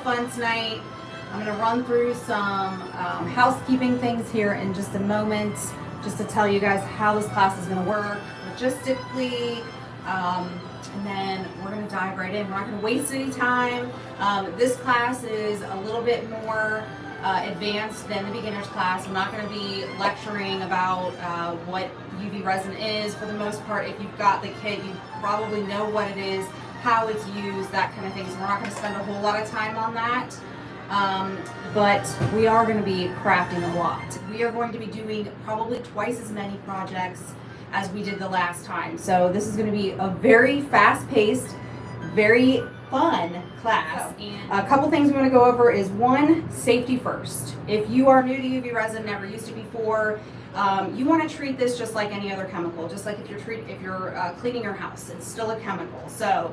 of fun tonight. I'm going to run through some housekeeping things here in just a moment, just to tell you guys how this class is going to work logistically, and then we're going to dive right in. We're not going to waste any time. This class is a little bit more advanced than the beginner's class. I'm not going to be lecturing about what UV resin is. For the most part, if you've got the kit, you probably know what it is, how it's used, that kind of thing. So we're not going to spend a whole lot of time on that. But we are going to be crafting a lot. We are going to be doing probably twice as many projects as we did the last time. So this is going to be a very fast-paced, very fun class. And a couple things we want to go over is one, safety first. If you are new to UV resin, never used it before, you want to treat this just like any other chemical, just like if you're cleaning your house, it's still a chemical. So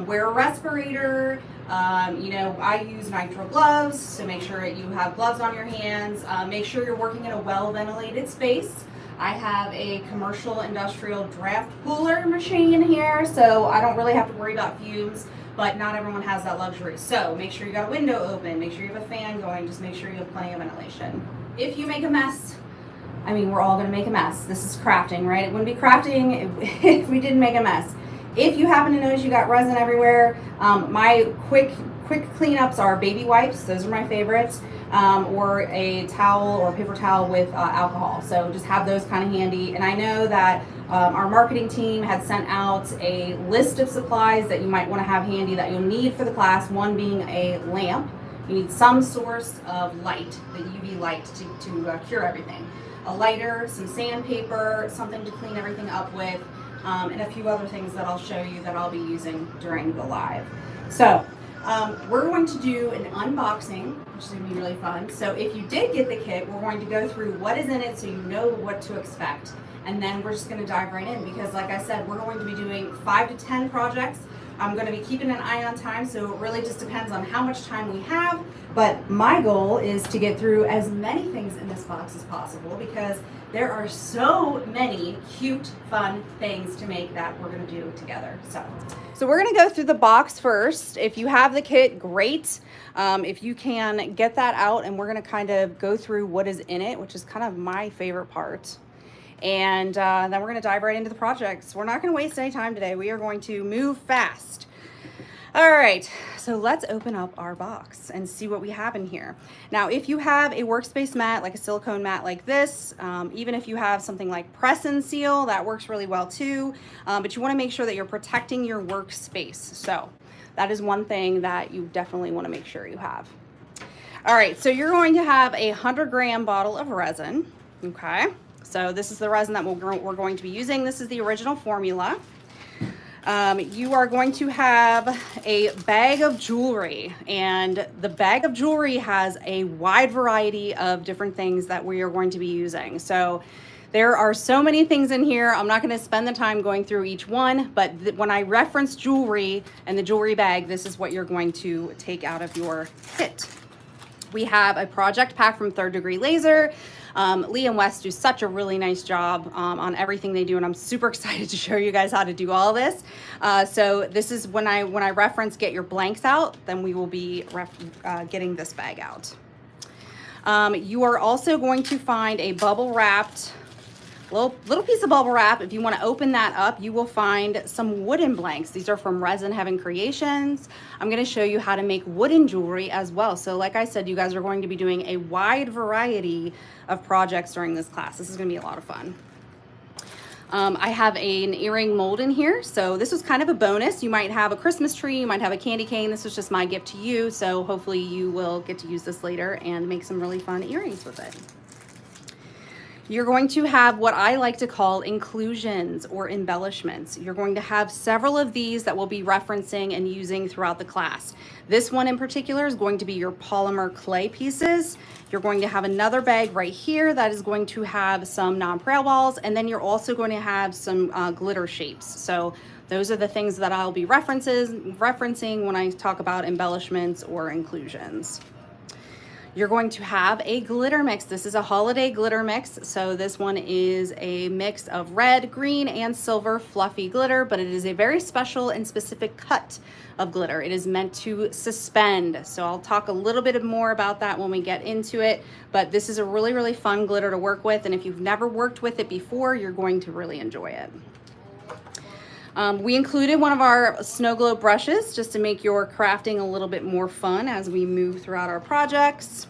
wear a respirator. You know, I use nitrile gloves, so make sure you have gloves on your hands. Make sure you're working in a well-ventilated space. I have a commercial industrial draft cooler machine here, so I don't really have to worry about fumes, but not everyone has that luxury. So make sure you got a window open, make sure you have a fan going, just make sure you have plenty of ventilation. If you make a mess, I mean, we're all gonna make a mess. This is crafting, right? It wouldn't be crafting if we didn't make a mess. If you happen to notice you got resin everywhere, my quick cleanups are baby wipes. Those are my favorites. Or a towel or paper towel with alcohol. So just have those kind of handy. And I know that our marketing team had sent out a list of supplies that you might want to have handy that you'll need for the class. One being a lamp. You need some source of light, the UV light, to cure everything. A lighter, some sandpaper, something to clean everything up with, and a few other things that I'll show you that I'll be using during the live. So we're going to do an unboxing, which is going to be really fun. So if you did get the kit, we're going to go through what is in it so you know what to expect. And then we're just going to dive right in because, like I said, we're going to be doing 5 to 10 projects. I'm going to be keeping an eye on time, so it really just depends on how much time we have. But my goal is to get through as many things in this box as possible because there are so many cute, fun things to make that we're going to do together. So we're going to go through the box first. If you have the kit, great. If you can get that out, and we're going to kind of go through what is in it, which is kind of my favorite part. And then we're going to dive right into the projects. We're not going to waste any time today. We are going to move fast. All right, so let's open up our box and see what we have in here. Now, if you have a workspace mat, like a silicone mat like this, even if you have something like press and seal, that works really well too. But you want to make sure that you're protecting your workspace. So that is one thing that you definitely want to make sure you have. All right, so you're going to have a 100-gram bottle of resin, okay? So this is the resin that we're going to be using. This is the original formula. You are going to have a bag of jewelry, and the bag of jewelry has a wide variety of different things that we are going to be using. So there are so many things in here. I'm not going to spend the time going through each one, but when I reference jewelry and the jewelry bag, this is what you're going to take out of your kit. We have a project pack from Third Degree Laser. Lee and Wes do such a really nice job on everything they do, and I'm super excited to show you guys how to do all this. So this is when I reference get your blanks out, then we will be getting this bag out. You are also going to find a bubble wrapped little piece of bubble wrap. If you want to open that up, you will find some wooden blanks. These are from Resin Heaven Creations. I'm going to show you how to make wooden jewelry as well. So like I said, you guys are going to be doing a wide variety of projects during this class. This is going to be a lot of fun. I have an earring mold in here. So this was kind of a bonus. You might have a Christmas tree, you might have a candy cane. This was just my gift to you. So hopefully you will get to use this later and make some really fun earrings with it. You're going to have what I like to call inclusions or embellishments. You're going to have several of these that we'll be referencing and using throughout the class. This one in particular is going to be your polymer clay pieces. You're going to have another bag right here that is going to have some nonpareil balls, and then you're also going to have some glitter shapes. So those are the things that I'll be referencing when I talk about embellishments or inclusions. you're going to have a glitter mix. This is a holiday glitter mix. So this one is a mix of red, green, and silver fluffy glitter, but it is a very special and specific cut of glitter. It is meant to suspend. So I'll talk a little bit more about that when we get into it, but this is a really, really fun glitter to work with. And if you've never worked with it before, you're going to really enjoy it. We included one of our snow globe brushes just to make your crafting a little bit more fun as we move throughout our projects.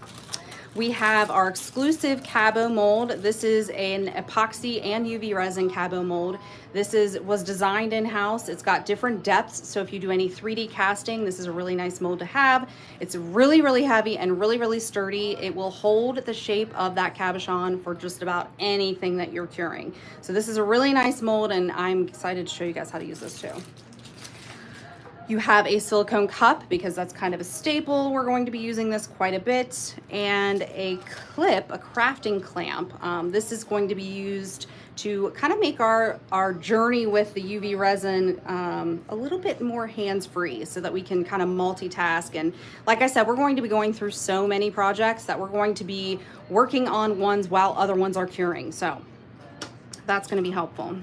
We have our exclusive Cabo mold. This is an epoxy and UV resin Cabo mold. This was designed in-house. It's got different depths, so if you do any 3D casting, this is a really nice mold to have. It's really, really heavy and really, really sturdy. It will hold the shape of that cabochon for just about anything that you're curing. So this is a really nice mold, and I'm excited to show you guys how to use this too. You have a silicone cup because that's kind of a staple. We're going to be using this quite a bit. And a clip, a crafting clamp. This is going to be used to kind of make our journey with the UV resin a little bit more hands-free so that we can kind of multitask. And like I said, we're going to be going through so many projects that we're going to be working on ones while other ones are curing. So that's going to be helpful.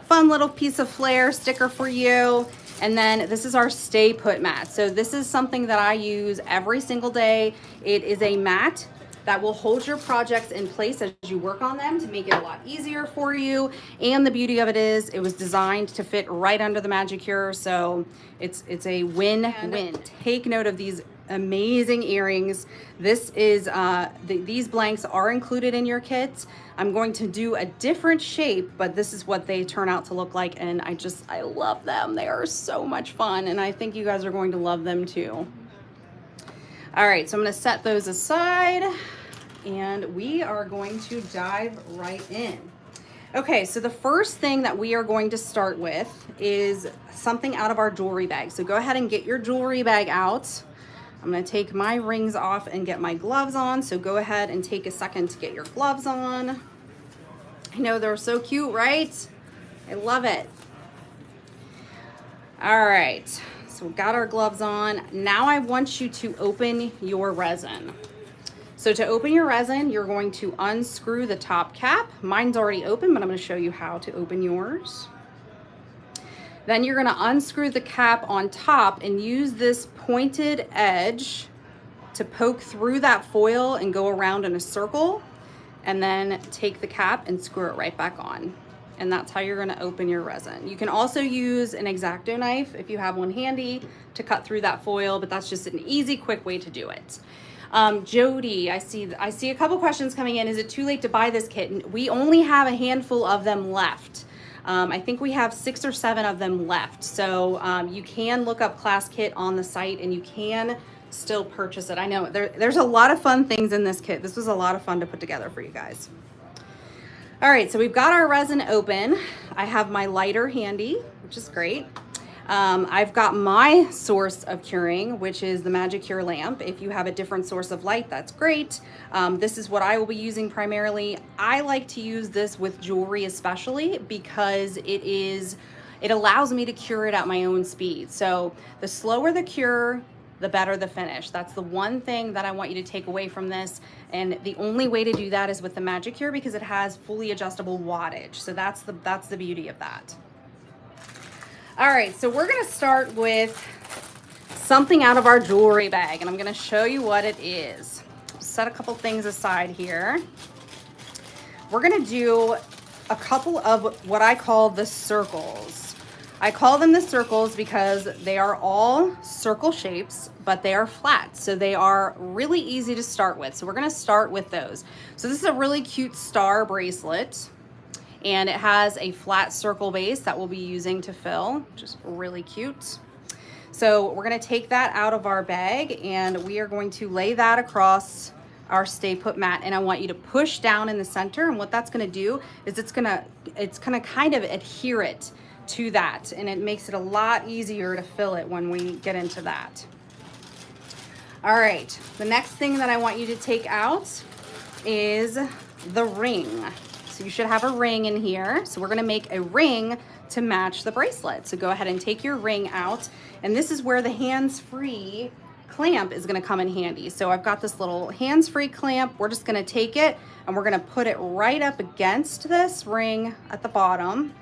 Fun little piece of flair sticker for you. And then this is our Stay Put mat. So this is something that I use every single day. It is a mat that will hold your projects in place as you work on them to make it a lot easier for you. And the beauty of it is it was designed to fit right under the MagicCure. So it's a win-win. Take note of these amazing earrings. This is these blanks are included in your kit. I'm going to do a different shape, but this is what they turn out to look like, and I love them. They are so much fun, and I think you guys are going to love them too. All right, so I'm going to set those aside, and we are going to dive right in. Okay, so the first thing that we are going to start with is something out of our jewelry bag. So go ahead and get your jewelry bag out. I'm going to take my rings off and get my gloves on. So go ahead and take a second to get your gloves on. I know they're so cute, right? I love it. All right, so we've got our gloves on. Now I want you to open your resin. So to open your resin, you're going to unscrew the top cap. Mine's already open, but I'm going to show you how to open yours. Then you're going to unscrew the cap on top and use this pointed edge to poke through that foil and go around in a circle, and then take the cap and screw it right back on. And that's how you're going to open your resin. You can also use an X-Acto knife if you have one handy to cut through that foil, but that's just an easy, quick way to do it. Jody, I see a couple questions coming in. Is it too late to buy this kit? We only have a handful of them left. I think we have 6 or 7 of them left. So you can look up Class Kit on the site and you can still purchase it. I know there's a lot of fun things in this kit. This was a lot of fun to put together for you guys. All right, so we've got our resin open. I have my lighter handy, which is great. I've got my source of curing, which is the MagicCure lamp. If you have a different source of light, that's great. This is what I will be using primarily. I like to use this with jewelry especially because it allows me to cure it at my own speed. So the slower the cure, the better the finish. That's the one thing that I want you to take away from this. And the only way to do that is with the MagicCure because it has fully adjustable wattage. So that's the beauty of that. All right, so we're gonna start with something out of our jewelry bag, and I'm gonna show you what it is. Set a couple things aside here. We're gonna do a couple of what I call the circles. I call them the circles because they are all circle shapes, but they are flat, so they are really easy to start with. So we're gonna start with those. So this is a really cute star bracelet. And it has a flat circle base that we'll be using to fill, which is really cute. So we're gonna take that out of our bag and we are going to lay that across our Stay Put mat. And I want you to push down in the center. And what that's gonna do is it's gonna kind of adhere it to that. And it makes it a lot easier to fill it when we get into that. All right, the next thing that I want you to take out is the ring. So you should have a ring in here. So we're gonna make a ring to match the bracelet. So go ahead and take your ring out. And this is where the hands-free clamp is going to come in handy. So I've got this little hands-free clamp. We're just going to take it and we're going to put it right up against this ring at the bottom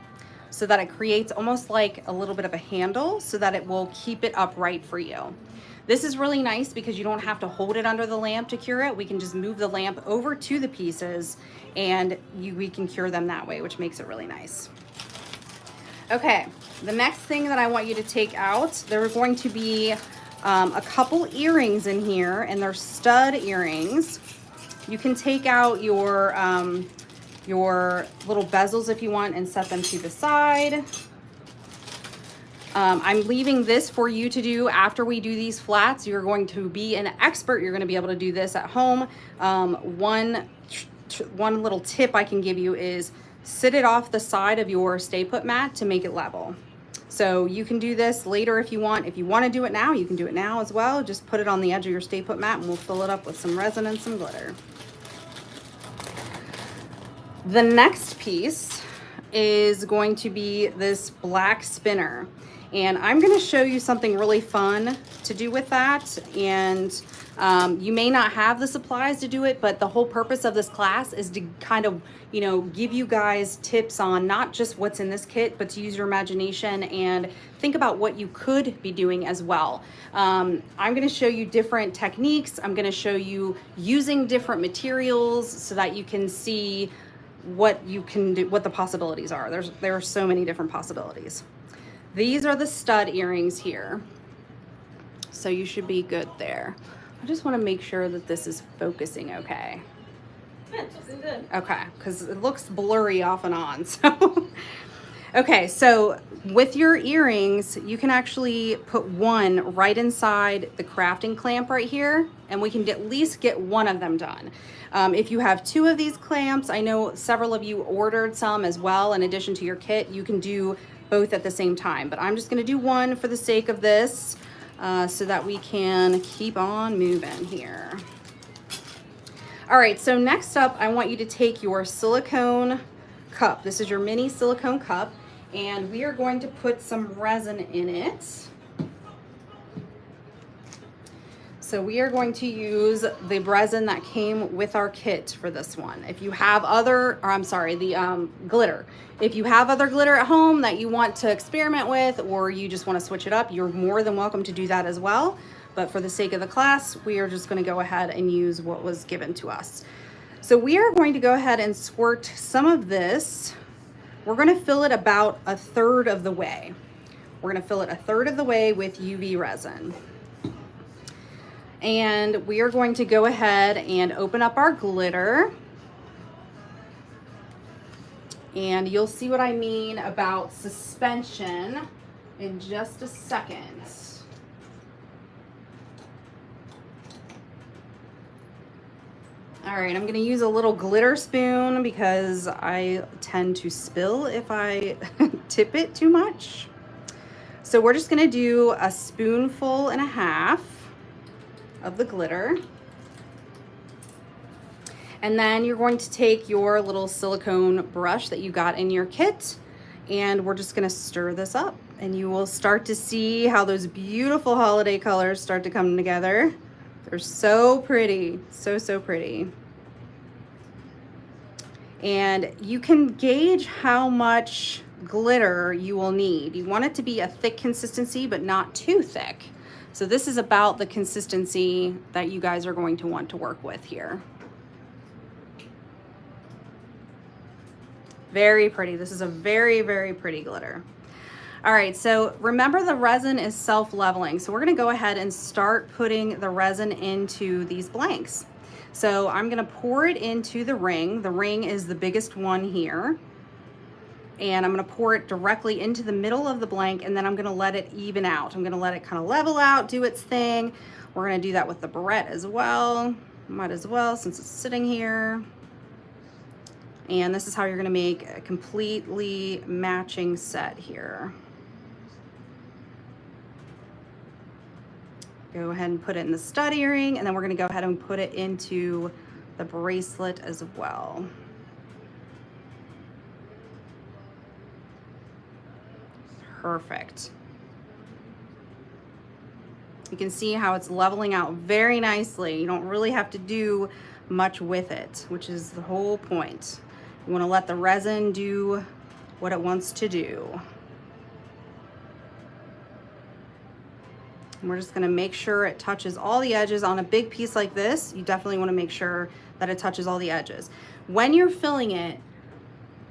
so that it creates almost like a little bit of a handle so that it will keep it upright for you. This is really nice because you don't have to hold it under the lamp to cure it. We can just move the lamp over to the pieces and we can cure them that way, which makes it really nice. Okay, the next thing that I want you to take out, there are going to be a couple earrings in here, and they're stud earrings. You can take out your little bezels if you want and set them to the side. I'm leaving this for you to do after we do these flats. You're going to be an expert. You're going to be able to do this at home. One little tip I can give you is sit it off the side of your stay put mat to make it level. So you can do this later if you want. If you want to do it now, you can do it now as well. Just put it on the edge of your stay put mat and we'll fill it up with some resin and some glitter. The next piece is going to be this black spinner. And I'm going to show you something really fun to do with that. And you may not have the supplies to do it, but the whole purpose of this class is to kind of, you know, give you guys tips on not just what's in this kit, but to use your imagination and think about what you could be doing as well. I'm going to show you different techniques. I'm going to show you using different materials so that you can see what you can do, what the possibilities are. There are so many different possibilities. These are the stud earrings here. So you should be good there. I just want to make sure that this is focusing okay. Yeah, it's looking good. Okay, because it looks blurry off and on. So, okay, so with your earrings, you can actually put one right inside the crafting clamp right here, and we can at least get one of them done. If you have two of these clamps, I know several of you ordered some as well. In addition to your kit, you can do both at the same time, but I'm just going to do one for the sake of this so that we can keep on moving here. All right, so next up, I want you to take your silicone cup. This is your mini silicone cup, and we are going to put some resin in it. So we are going to use the resin that came with our kit for this one. If you have other, or I'm sorry, the glitter. If you have other glitter at home that you want to experiment with, or you just want to switch it up, you're more than welcome to do that as well. But for the sake of the class, we are just going to go ahead and use what was given to us. So we are going to go ahead and squirt some of this. We're going to fill it about a third of the way. We're going to fill it a third of the way with UV resin. And we are going to go ahead and open up our glitter. And you'll see what I mean about suspension in just a second. All right, I'm going to use a little glitter spoon because I tend to spill if I tip it too much. So we're just going to do a spoonful and a half of the glitter. And then you're going to take your little silicone brush that you got in your kit, and we're just going to stir this up, and you will start to see how those beautiful holiday colors start to come together. They're so pretty, so pretty. And you can gauge how much glitter you will need. You want it to be a thick consistency, but not too thick. So this is about the consistency that you guys are going to want to work with here. Very pretty. This is a very pretty glitter. All right, so remember the resin is self-leveling. So we're gonna go ahead and start putting the resin into these blanks. So I'm gonna pour it into the ring. The ring is the biggest one here. And I'm gonna pour it directly into the middle of the blank, and then I'm gonna let it even out. I'm gonna let it kind of level out, do its thing. We're gonna do that with the barrette as well. Might as well, since it's sitting here. And this is how you're gonna make a completely matching set here. Go ahead and put it in the stud earring, and then we're gonna go ahead and put it into the bracelet as well. Perfect. You can see how it's leveling out very nicely. You don't really have to do much with it, which is the whole point. You want to let the resin do what it wants to do. And we're just going to make sure it touches all the edges. On a big piece like this, you definitely want to make sure that it touches all the edges. When you're filling it,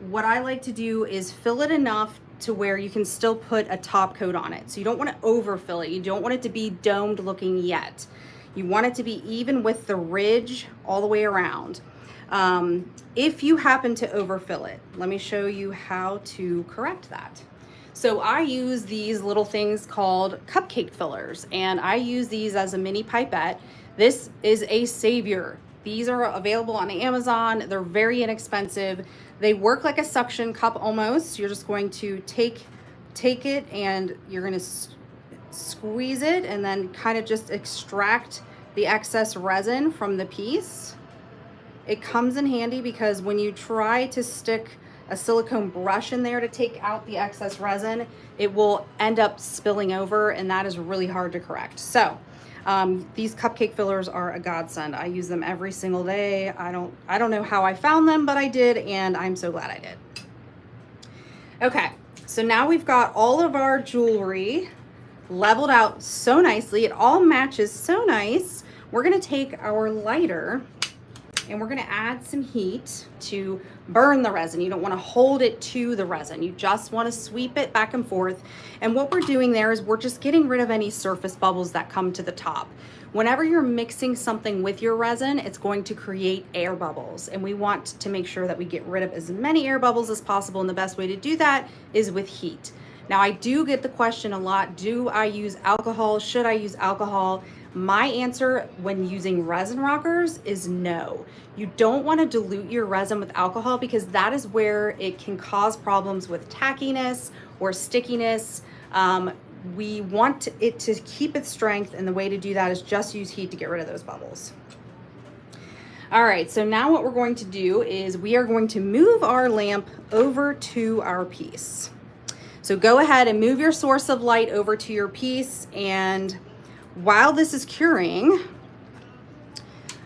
what I like to do is fill it enough to where you can still put a top coat on it. So you don't want to overfill it. You don't want it to be domed looking yet. You want it to be even with the ridge all the way around. If you happen to overfill it, let me show you how to correct that. So I use these little things called cupcake fillers, and I use these as a mini pipette. This is a savior. These are available on Amazon. They're very inexpensive. They work like a suction cup almost. You're just going to take it and you're going to squeeze it and then kind of just extract the excess resin from the piece. It comes in handy because when you try to stick a silicone brush in there to take out the excess resin, it will end up spilling over, and that is really hard to correct. So these cupcake fillers are a godsend. I use them every single day. I don't know how I found them, but I did, and I'm so glad I did. Okay, so now we've got all of our jewelry leveled out so nicely. It all matches so nice. We're gonna take our lighter and we're gonna add some heat to burn the resin. You don't wanna hold it to the resin. You just wanna sweep it back and forth. And what we're doing there is we're just getting rid of any surface bubbles that come to the top. Whenever you're mixing something with your resin, it's going to create air bubbles. And we want to make sure that we get rid of as many air bubbles as possible. And the best way to do that is with heat. Now, I do get the question a lot, do I use alcohol? Should I use alcohol? My answer when using resin rockers is no. You don't want to dilute your resin with alcohol because that is where it can cause problems with tackiness or stickiness. We want it to keep its strength, and the way to do that is just use heat to get rid of those bubbles. All right, so now what we're going to do is we are going to move our lamp over to our piece. So go ahead and move your source of light over to your piece, and while this is curing,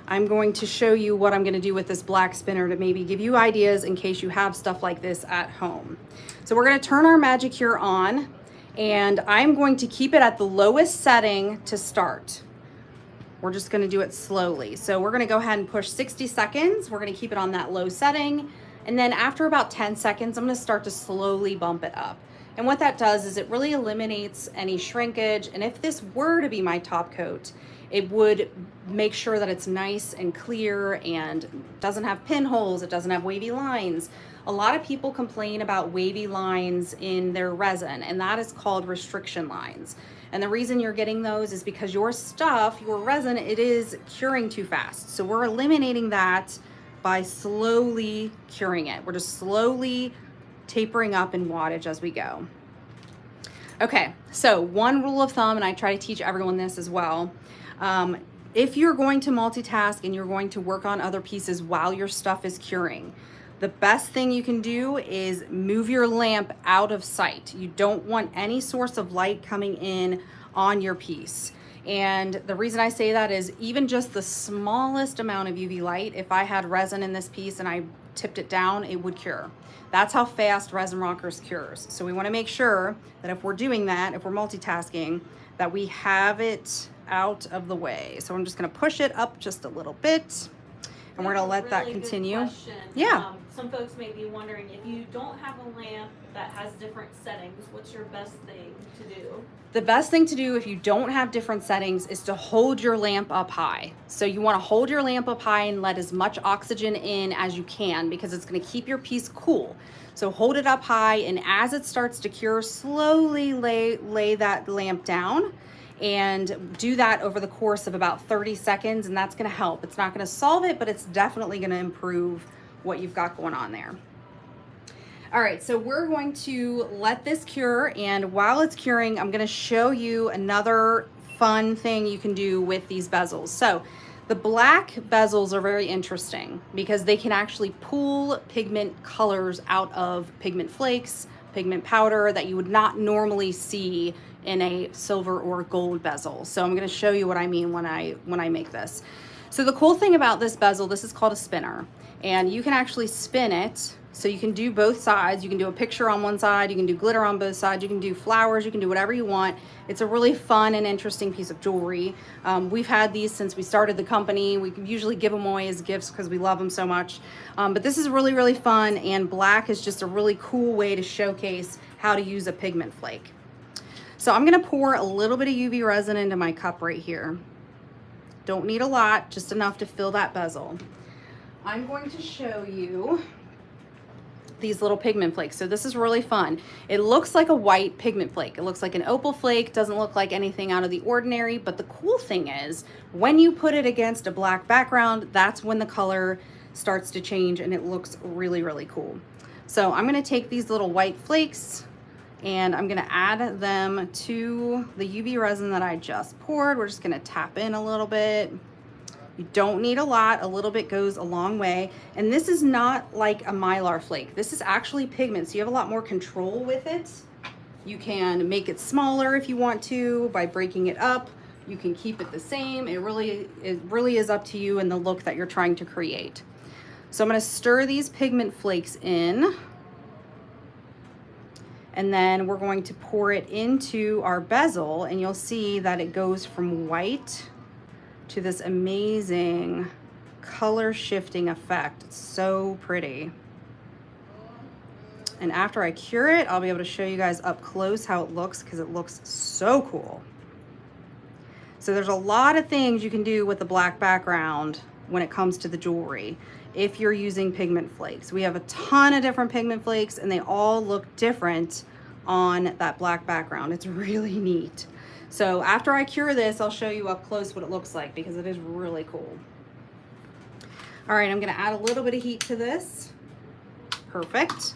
I'm going to show you what I'm going to do with this black spinner to maybe give you ideas in case you have stuff like this at home. So we're going to turn our MagicCure on, and I'm going to keep it at the lowest setting to start. We're just going to do it slowly. So we're going to go ahead and push 60 seconds. We're going to keep it on that low setting. And then after about 10 seconds, I'm going to start to slowly bump it up. And what that does is it really eliminates any shrinkage. And if this were to be my top coat, it would make sure that it's nice and clear and doesn't have pinholes, it doesn't have wavy lines. A lot of people complain about wavy lines in their resin, and that is called restriction lines. And the reason you're getting those is because your stuff, your resin, it is curing too fast. So we're eliminating that by slowly curing it. We're just slowly tapering up in wattage as we go. Okay, so one rule of thumb, and I try to teach everyone this as well. If you're going to multitask and you're going to work on other pieces while your stuff is curing, the best thing you can do is move your lamp out of sight. You don't want any source of light coming in on your piece. And the reason I say that is even just the smallest amount of UV light, if I had resin in this piece and I tipped it down, it would cure. That's how fast resin rockers cures. So we want to make sure that if we're doing that, if we're multitasking, that we have it out of the way. So I'm just going to push it up just a little bit, and we're going to let that continue. Yeah. Some folks may be wondering, if you don't have a lamp that has different settings, what's your best thing to do? The best thing to do if you don't have different settings is to hold your lamp up high. So you want to hold your lamp up high and let as much oxygen in as you can, because it's going to keep your piece cool. So hold it up high, and as it starts to cure, slowly lay that lamp down, and do that over the course of about 30 seconds, and that's going to help. It's not going to solve it, but it's definitely going to improve what you've got going on there. All right, so we're going to let this cure, and while it's curing, I'm going to show you another fun thing you can do with these bezels. So the black bezels are very interesting because they can actually pull pigment colors out of pigment flakes, pigment powder that you would not normally see in a silver or gold bezel. So I'm going to show you what I mean when I make this. So the cool thing about this bezel, this is called a spinner, and you can actually spin it. So you can do both sides. You can do a picture on one side, you can do glitter on both sides, you can do flowers, you can do whatever you want. It's a really fun and interesting piece of jewelry. We've had these since we started the company. We usually give them away as gifts because we love them so much. But this is really, really fun, and black is just a really cool way to showcase how to use a pigment flake. So I'm gonna pour a little bit of UV resin into my cup right here. Don't need a lot, just enough to fill that bezel. I'm going to show you these little pigment flakes. So this is really fun. It looks like a white pigment flake. It looks like an opal flake, doesn't look like anything out of the ordinary, but the cool thing is when you put it against a black background, that's when the color starts to change and it looks really, really cool. So I'm gonna take these little white flakes and I'm gonna add them to the UV resin that I just poured. We're just gonna tap in a little bit. You don't need a lot, a little bit goes a long way. And this is not like a Mylar flake. This is actually pigment, so you have a lot more control with it. You can make it smaller if you want to by breaking it up. You can keep it the same. It really is up to you and the look that you're trying to create. So I'm gonna stir these pigment flakes in, and then we're going to pour it into our bezel, and you'll see that it goes from white to this amazing color shifting effect. It's so pretty. And after I cure it, I'll be able to show you guys up close how it looks, because it looks so cool. So there's a lot of things you can do with the black background when it comes to the jewelry if you're using pigment flakes. We have a ton of different pigment flakes and they all look different on that black background. It's really neat. So after I cure this, I'll show you up close what it looks like, because it is really cool. All right, I'm gonna add a little bit of heat to this. Perfect.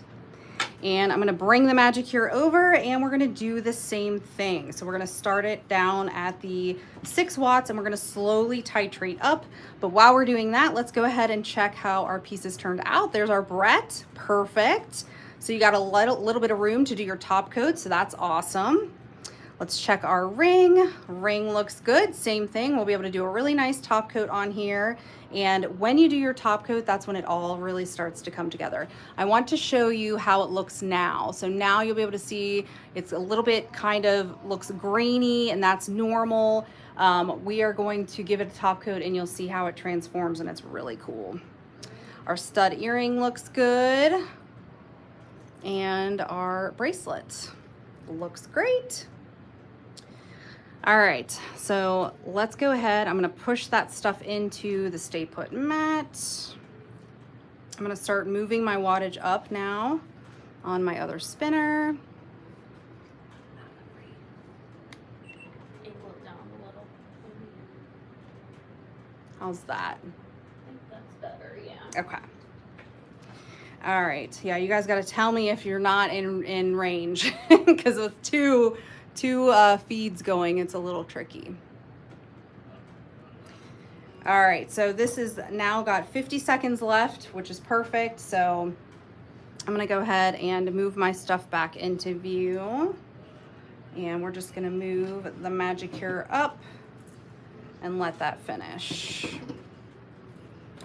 And I'm gonna bring the MagicCure over and we're gonna do the same thing. So we're gonna start it down at the 6 watts and we're gonna slowly titrate up. But while we're doing that, let's go ahead and check how our pieces turned out. There's our barrette, perfect. So you got a little bit of room to do your top coat, so that's awesome. Let's check our ring. Ring looks good, same thing. We'll be able to do a really nice top coat on here. And when you do your top coat, that's when it all really starts to come together. I want to show you how it looks now. So now you'll be able to see it's a little bit kind of looks grainy, and that's normal. We are going to give it a top coat and you'll see how it transforms, and it's really cool. Our stud earring looks good. And our bracelet looks great. All right, so let's go ahead. I'm gonna push that stuff into the Stay Put mat. I'm gonna start moving my wattage up now on my other spinner. Angle it down a little. How's that? I think that's better, yeah. Okay. All right, yeah, you guys gotta tell me if you're not in range, because with two feeds going, it's a little tricky. All right, so this is now got 50 seconds left, which is perfect. So I'm gonna go ahead and move my stuff back into view. And we're just gonna move the MagicCure up and let that finish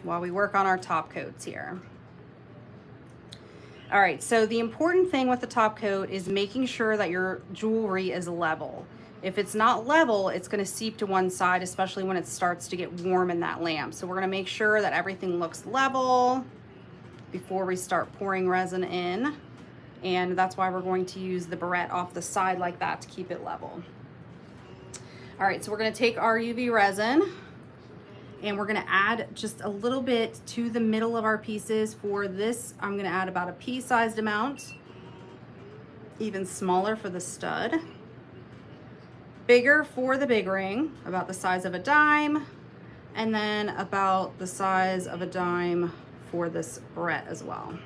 while we work on our top coats here. All right, so the important thing with the top coat is making sure that your jewelry is level. If it's not level, it's gonna seep to one side, especially when it starts to get warm in that lamp. So we're gonna make sure that everything looks level before we start pouring resin in. And that's why we're going to use the barrette off the side like that to keep it level. All right, so we're gonna take our UV resin and we're gonna add just a little bit to the middle of our pieces. For this, I'm gonna add about a pea-sized amount, even smaller for the stud. Bigger for the big ring, about the size of a dime, and then about the size of a dime for this barrette as well.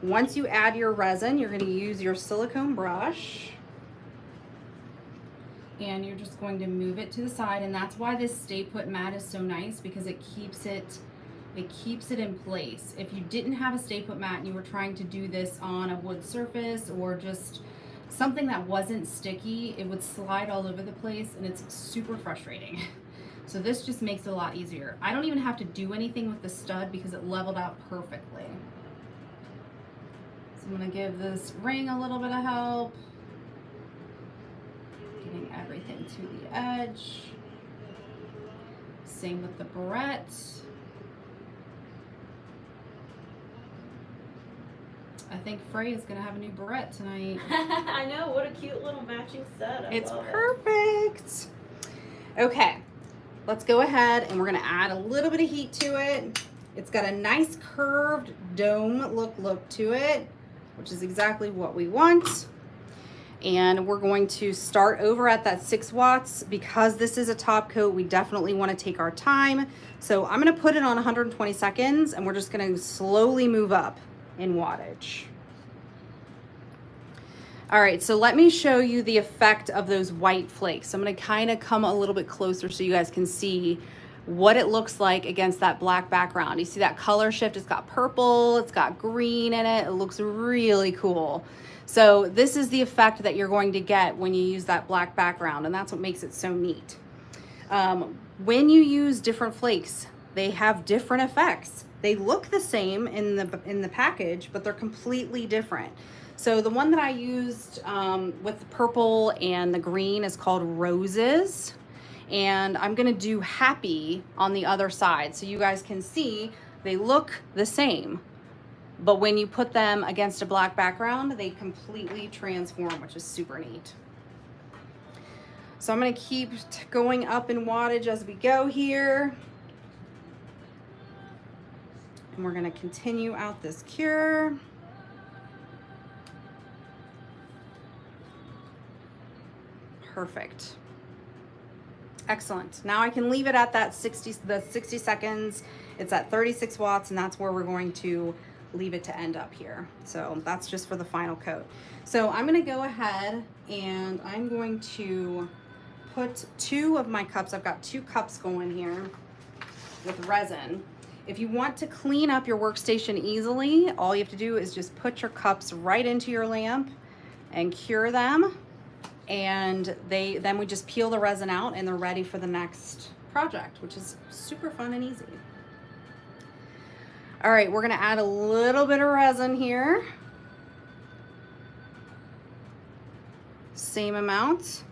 Once you add your resin, you're gonna use your silicone brush and you're just going to move it to the side, and that's why this Stay Put mat is so nice, because it keeps it in place. If you didn't have a Stay Put mat and you were trying to do this on a wood surface or just something that wasn't sticky, it would slide all over the place and it's super frustrating. So this just makes it a lot easier. I don't even have to do anything with the stud because it leveled out perfectly. So I'm gonna give this ring a little bit of help. Getting everything to the edge. Same with the barrette. I think Frey is gonna have a new barrette tonight. I know, what a cute little matching set. It's perfect. Okay, let's go ahead and we're gonna add a little bit of heat to it. It's got a nice curved dome look to it, which is exactly what we want. And we're going to start over at that 6 watts. Because this is a top coat, we definitely want to take our time. So I'm going to put it on 120 seconds and we're just going to slowly move up in wattage. All right, so let me show you the effect of those white flakes. I'm going to kind of come a little bit closer so you guys can see what it looks like against that black background. You see that color shift? It's got purple, it's got green in it. It looks really cool. So this is the effect that you're going to get when you use that black background, and that's what makes it so neat. When you use different flakes, they have different effects. They look the same in the package, but they're completely different. So the one that I used with the purple and the green is called Roses. And I'm gonna do Happy on the other side so you guys can see they look the same. But when you put them against a black background, they completely transform, which is super neat. So I'm gonna keep going up in wattage as we go here. And we're gonna continue out this cure. Perfect. Excellent. Now I can leave it at that 60 seconds. It's at 36 watts, and that's where we're going to leave it to end up here. So that's just for the final coat. So I'm going to go ahead and I'm going to put 2 of my cups. I've got 2 cups going here with resin. If you want to clean up your workstation easily, all you have to do is just put your cups right into your lamp and cure them. And then we just peel the resin out and they're ready for the next project, which is super fun and easy. All right, we're gonna add a little bit of resin here. Same amount.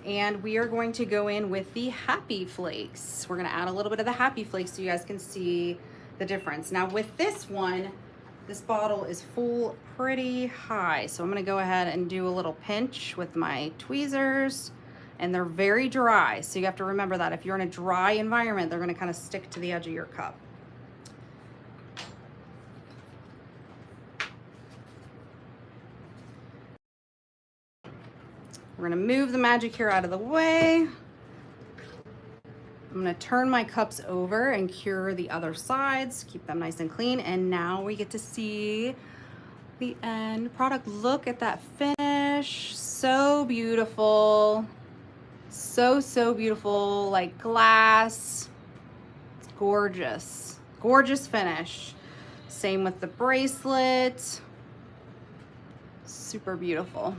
And we are going to go in with the Happy Flakes. We're gonna add a little bit of the Happy Flakes so you guys can see the difference. Now with this one, this bottle is full pretty high. So I'm gonna go ahead and do a little pinch with my tweezers, and they're very dry. So you have to remember that if you're in a dry environment, they're gonna kind of stick to the edge of your cup. We're gonna move the MagicCure out of the way. I'm gonna turn my cups over and cure the other sides, keep them nice and clean. And now we get to see the end product. Look at that finish, so beautiful. So beautiful, like glass. It's gorgeous, gorgeous finish. Same with the bracelet, super beautiful.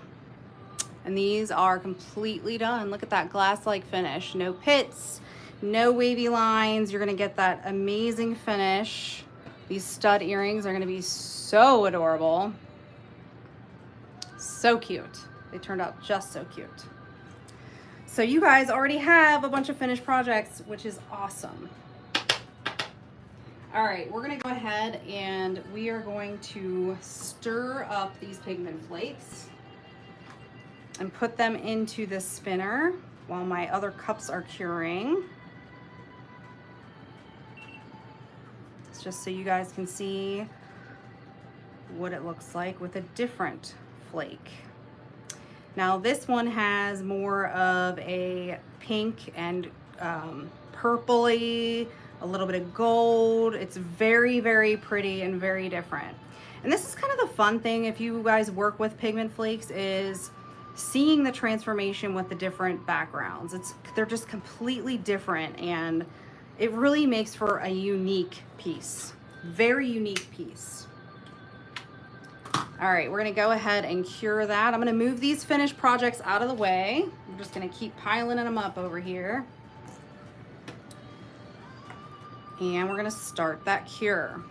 And these are completely done. Look at that glass-like finish, no pits, no wavy lines. You're gonna get that amazing finish. These stud earrings are gonna be so adorable. So cute. They turned out just so cute. So you guys already have a bunch of finished projects, which is awesome. All right, we're gonna go ahead and we are going to stir up these pigment flakes and put them into the spinner while my other cups are curing. It's just so you guys can see what it looks like with a different flake. Now this one has more of a pink and purpley, a little bit of gold. It's very pretty and very different. And this is kind of the fun thing if you guys work with pigment flakes, is seeing the transformation with the different backgrounds. They're just completely different, and it really makes for a unique piece. Very unique piece. All right, we're gonna go ahead and cure that. I'm gonna move these finished projects out of the way. I'm just gonna keep piling them up over here. And we're gonna start that cure.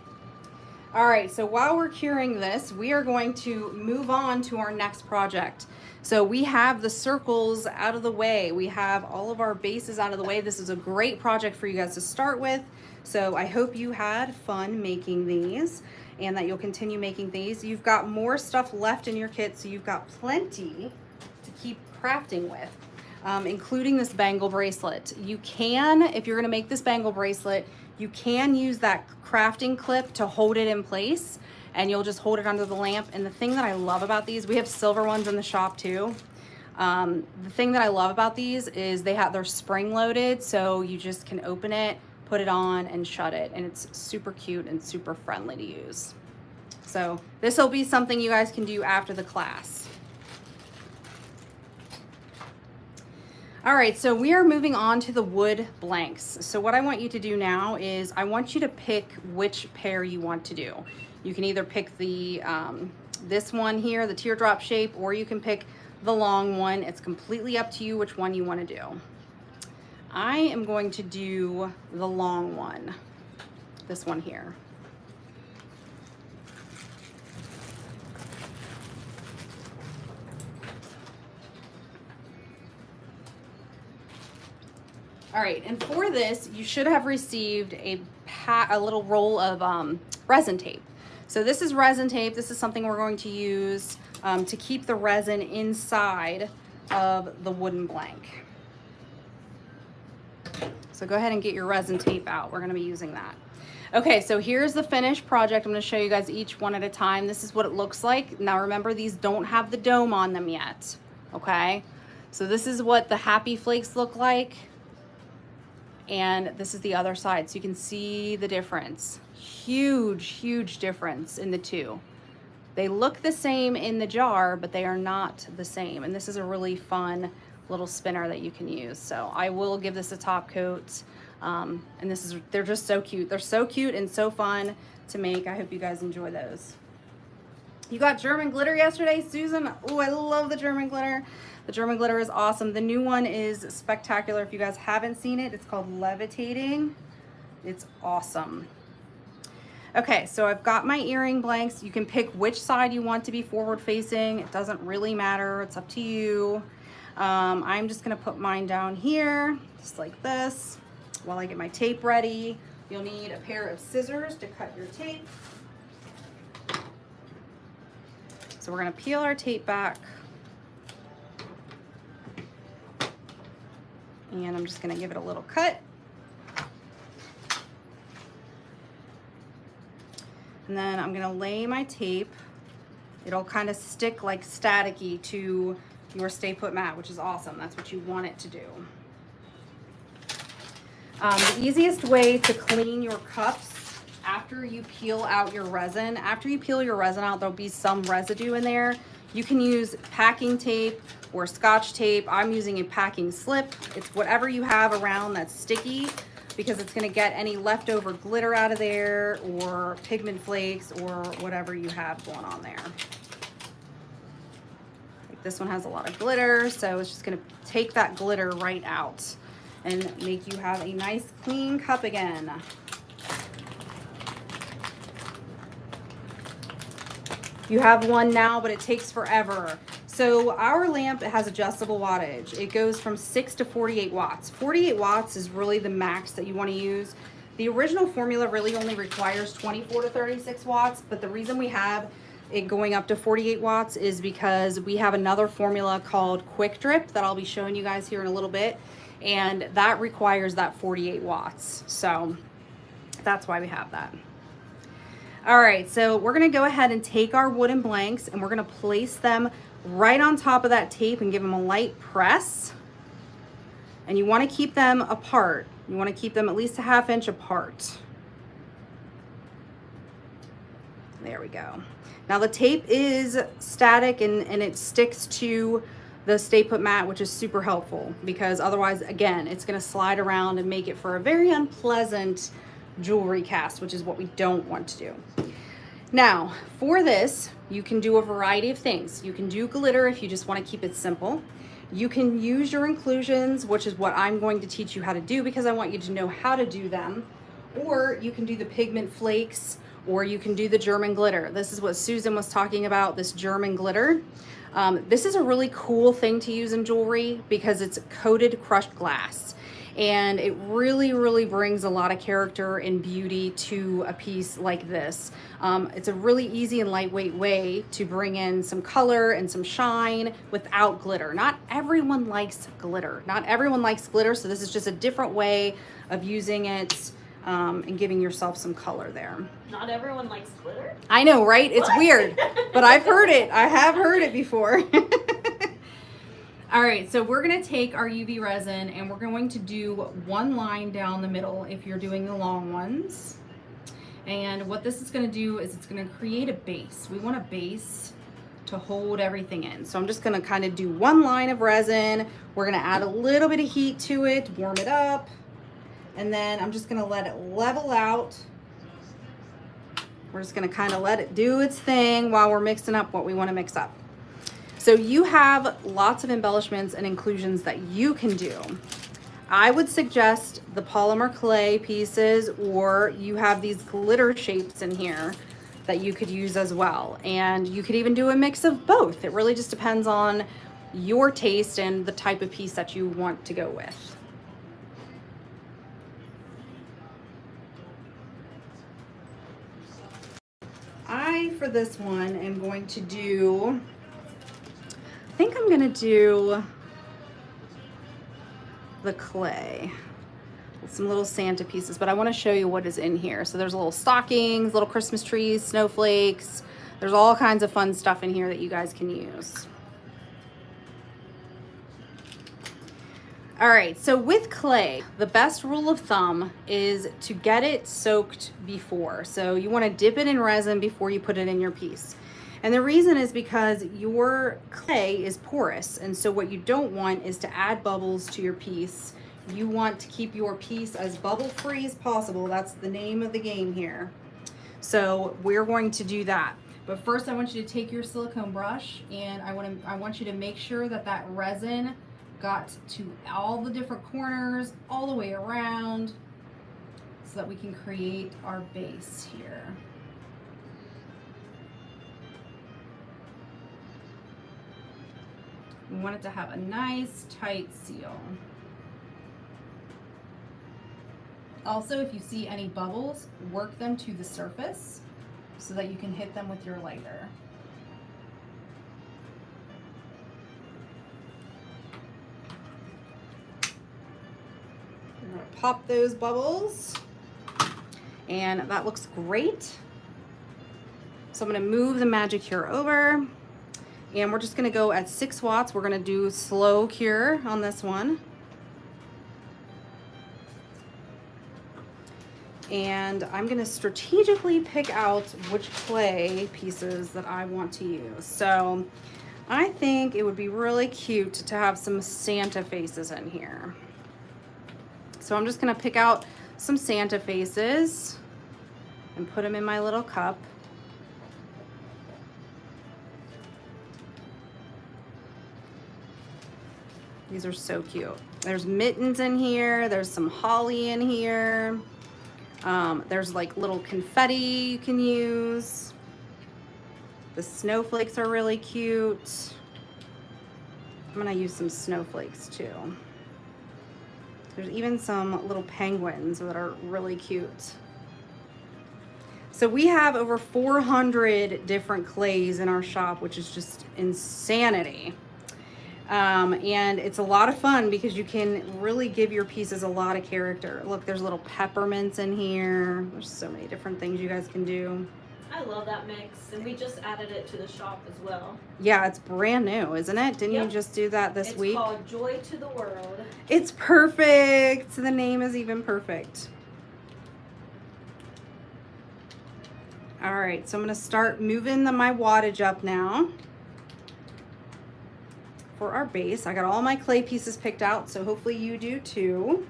All right, so while we're curing this, we are going to move on to our next project. So we have the circles out of the way. We have all of our bases out of the way. This is a great project for you guys to start with. So I hope you had fun making these and that you'll continue making these. You've got more stuff left in your kit, so you've got plenty to keep crafting with, including this bangle bracelet. You can, if you're gonna make this bangle bracelet, you can use that crafting clip to hold it in place, and you'll just hold it under the lamp. And the thing that I love about these, we have silver ones in the shop too. The thing that I love about these is they're spring loaded, so you just can open it, put it on and shut it, and it's super cute and super friendly to use. So this will be something you guys can do after the class. All right, so we are moving on to the wood blanks. So what I want you to do now is I want you to pick which pair you want to do. You can either pick the this one here, the teardrop shape, or you can pick the long one. It's completely up to you which one you want to do. I am going to do the long one, this one here. All right, and for this, you should have received a little roll of resin tape. So this is resin tape. This is something we're going to use to keep the resin inside of the wooden blank. So go ahead and get your resin tape out. We're gonna be using that. Okay, so here's the finished project. I'm gonna show you guys each one at a time. This is what it looks like. Now remember, these don't have the dome on them yet, okay? So this is what the happy flakes look like. And this is the other side, so you can see the difference. Huge, huge difference in the two. They look the same in the jar, but they are not the same. And this is a really fun little spinner that you can use. So I will give this a top coat. And they're just so cute. They're so cute and so fun to make. I hope you guys enjoy those. You got German glitter yesterday, Susan? Oh, I love the German glitter. The German glitter is awesome. The new one is spectacular. If you guys haven't seen it, it's called Levitating. It's awesome. Okay, so I've got my earring blanks. You can pick which side you want to be forward facing. It doesn't really matter. It's up to you. I'm just gonna put mine down here, just like this, while I get my tape ready. You'll need a pair of scissors to cut your tape. So we're gonna peel our tape back. And I'm just gonna give it a little cut. And then I'm gonna lay my tape. It'll kind of stick like staticky to your stay put mat, which is awesome. That's what you want it to do. The easiest way to clean your cups after you peel out your resin, there'll be some residue in there. You can use packing tape or Scotch tape. I'm using a packing slip. It's whatever you have around that's sticky, because it's gonna get any leftover glitter out of there or pigment flakes or whatever you have going on there. Like this one has a lot of glitter, so it's just gonna take that glitter right out and make you have a nice clean cup again. You have one now, but it takes forever. So our lamp has adjustable wattage. It goes from 6 to 48 watts. 48 watts is really the max that you want to use. The original formula really only requires 24 to 36 watts, but the reason we have it going up to 48 watts is because we have another formula called Quick Drip that I'll be showing you guys here in a little bit, and that requires that 48 watts. So that's why we have that. All right, so we're gonna go ahead and take our wooden blanks and we're gonna place them right on top of that tape and give them a light press. And you wanna keep them apart. You wanna keep them at least a ½ inch apart. There we go. Now the tape is static and it sticks to the stay put mat, which is super helpful, because otherwise, again, it's gonna slide around and make it for a very unpleasant jewelry cast, which is what we don't want to do. Now, for this, you can do a variety of things. You can do glitter if you just want to keep it simple. You can use your inclusions, which is what I'm going to teach you how to do because I want you to know how to do them. Or you can do the pigment flakes, or you can do the German glitter. This is what Susan was talking about, this German glitter. This is a really cool thing to use in jewelry because it's coated crushed glass. And it really, really brings a lot of character and beauty to a piece like this. It's a really easy and lightweight way to bring in some color and some shine without glitter. Not everyone likes glitter. Not everyone likes glitter, so this is just a different way of using it and giving yourself some color there. Not everyone likes glitter? I know, right? It's What? weird, but I've heard it. I have heard it before. All right, so we're gonna take our UV resin and we're going to do one line down the middle if you're doing the long ones. And what this is gonna do is it's gonna create a base. We want a base to hold everything in. So I'm just gonna kind of do one line of resin. We're gonna add a little bit of heat to it, warm it up, and then I'm just gonna let it level out. We're just gonna kind of let it do its thing while we're mixing up what we wanna mix up. So you have lots of embellishments and inclusions that you can do. I would suggest the polymer clay pieces, or you have these glitter shapes in here that you could use as well. And you could even do a mix of both. It really just depends on your taste and the type of piece that you want to go with. For this one, am going to do, I think I'm gonna do the clay, some little Santa pieces, but I want to show you what is in here. So there's little stockings, little Christmas trees, snowflakes. There's all kinds of fun stuff in here that you guys can use. All right, so with clay, the best rule of thumb is to get it soaked before. So you want to dip it in resin before you put it in your piece. And the reason is because your clay is porous. And so what you don't want is to add bubbles to your piece. You want to keep your piece as bubble free as possible. That's the name of the game here. So we're going to do that. But first I want you to take your silicone brush and I want you to make sure that that resin got to all the different corners, all the way around, so that we can create our base here. We want it to have a nice tight seal. Also, if you see any bubbles, work them to the surface so that you can hit them with your lighter. I'm gonna pop those bubbles, and that looks great. So I'm gonna move the MagicCure over, and we're just gonna go at 6 watts. We're gonna do slow cure on this one. And I'm gonna strategically pick out which clay pieces that I want to use. So I think it would be really cute to have some Santa faces in here. So I'm just gonna pick out some Santa faces and put them in my little cup. These are so cute. There's mittens in here. There's some holly in here. There's like little confetti you can use. The snowflakes are really cute. I'm gonna use some snowflakes too. There's even some little penguins that are really cute. So we have over 400 different clays in our shop, which is just insanity. And it's a lot of fun because you can really give your pieces a lot of character. Look, there's little peppermints in here. There's so many different things you guys can do. I love that mix, and we just added it to the shop as well. Yeah, it's brand new, isn't it? Didn't you just do that this week? It's called Joy to the World. It's perfect. The name is even perfect. All right, so I'm gonna start moving my wattage up now. For our base, I got all my clay pieces picked out, so hopefully you do too.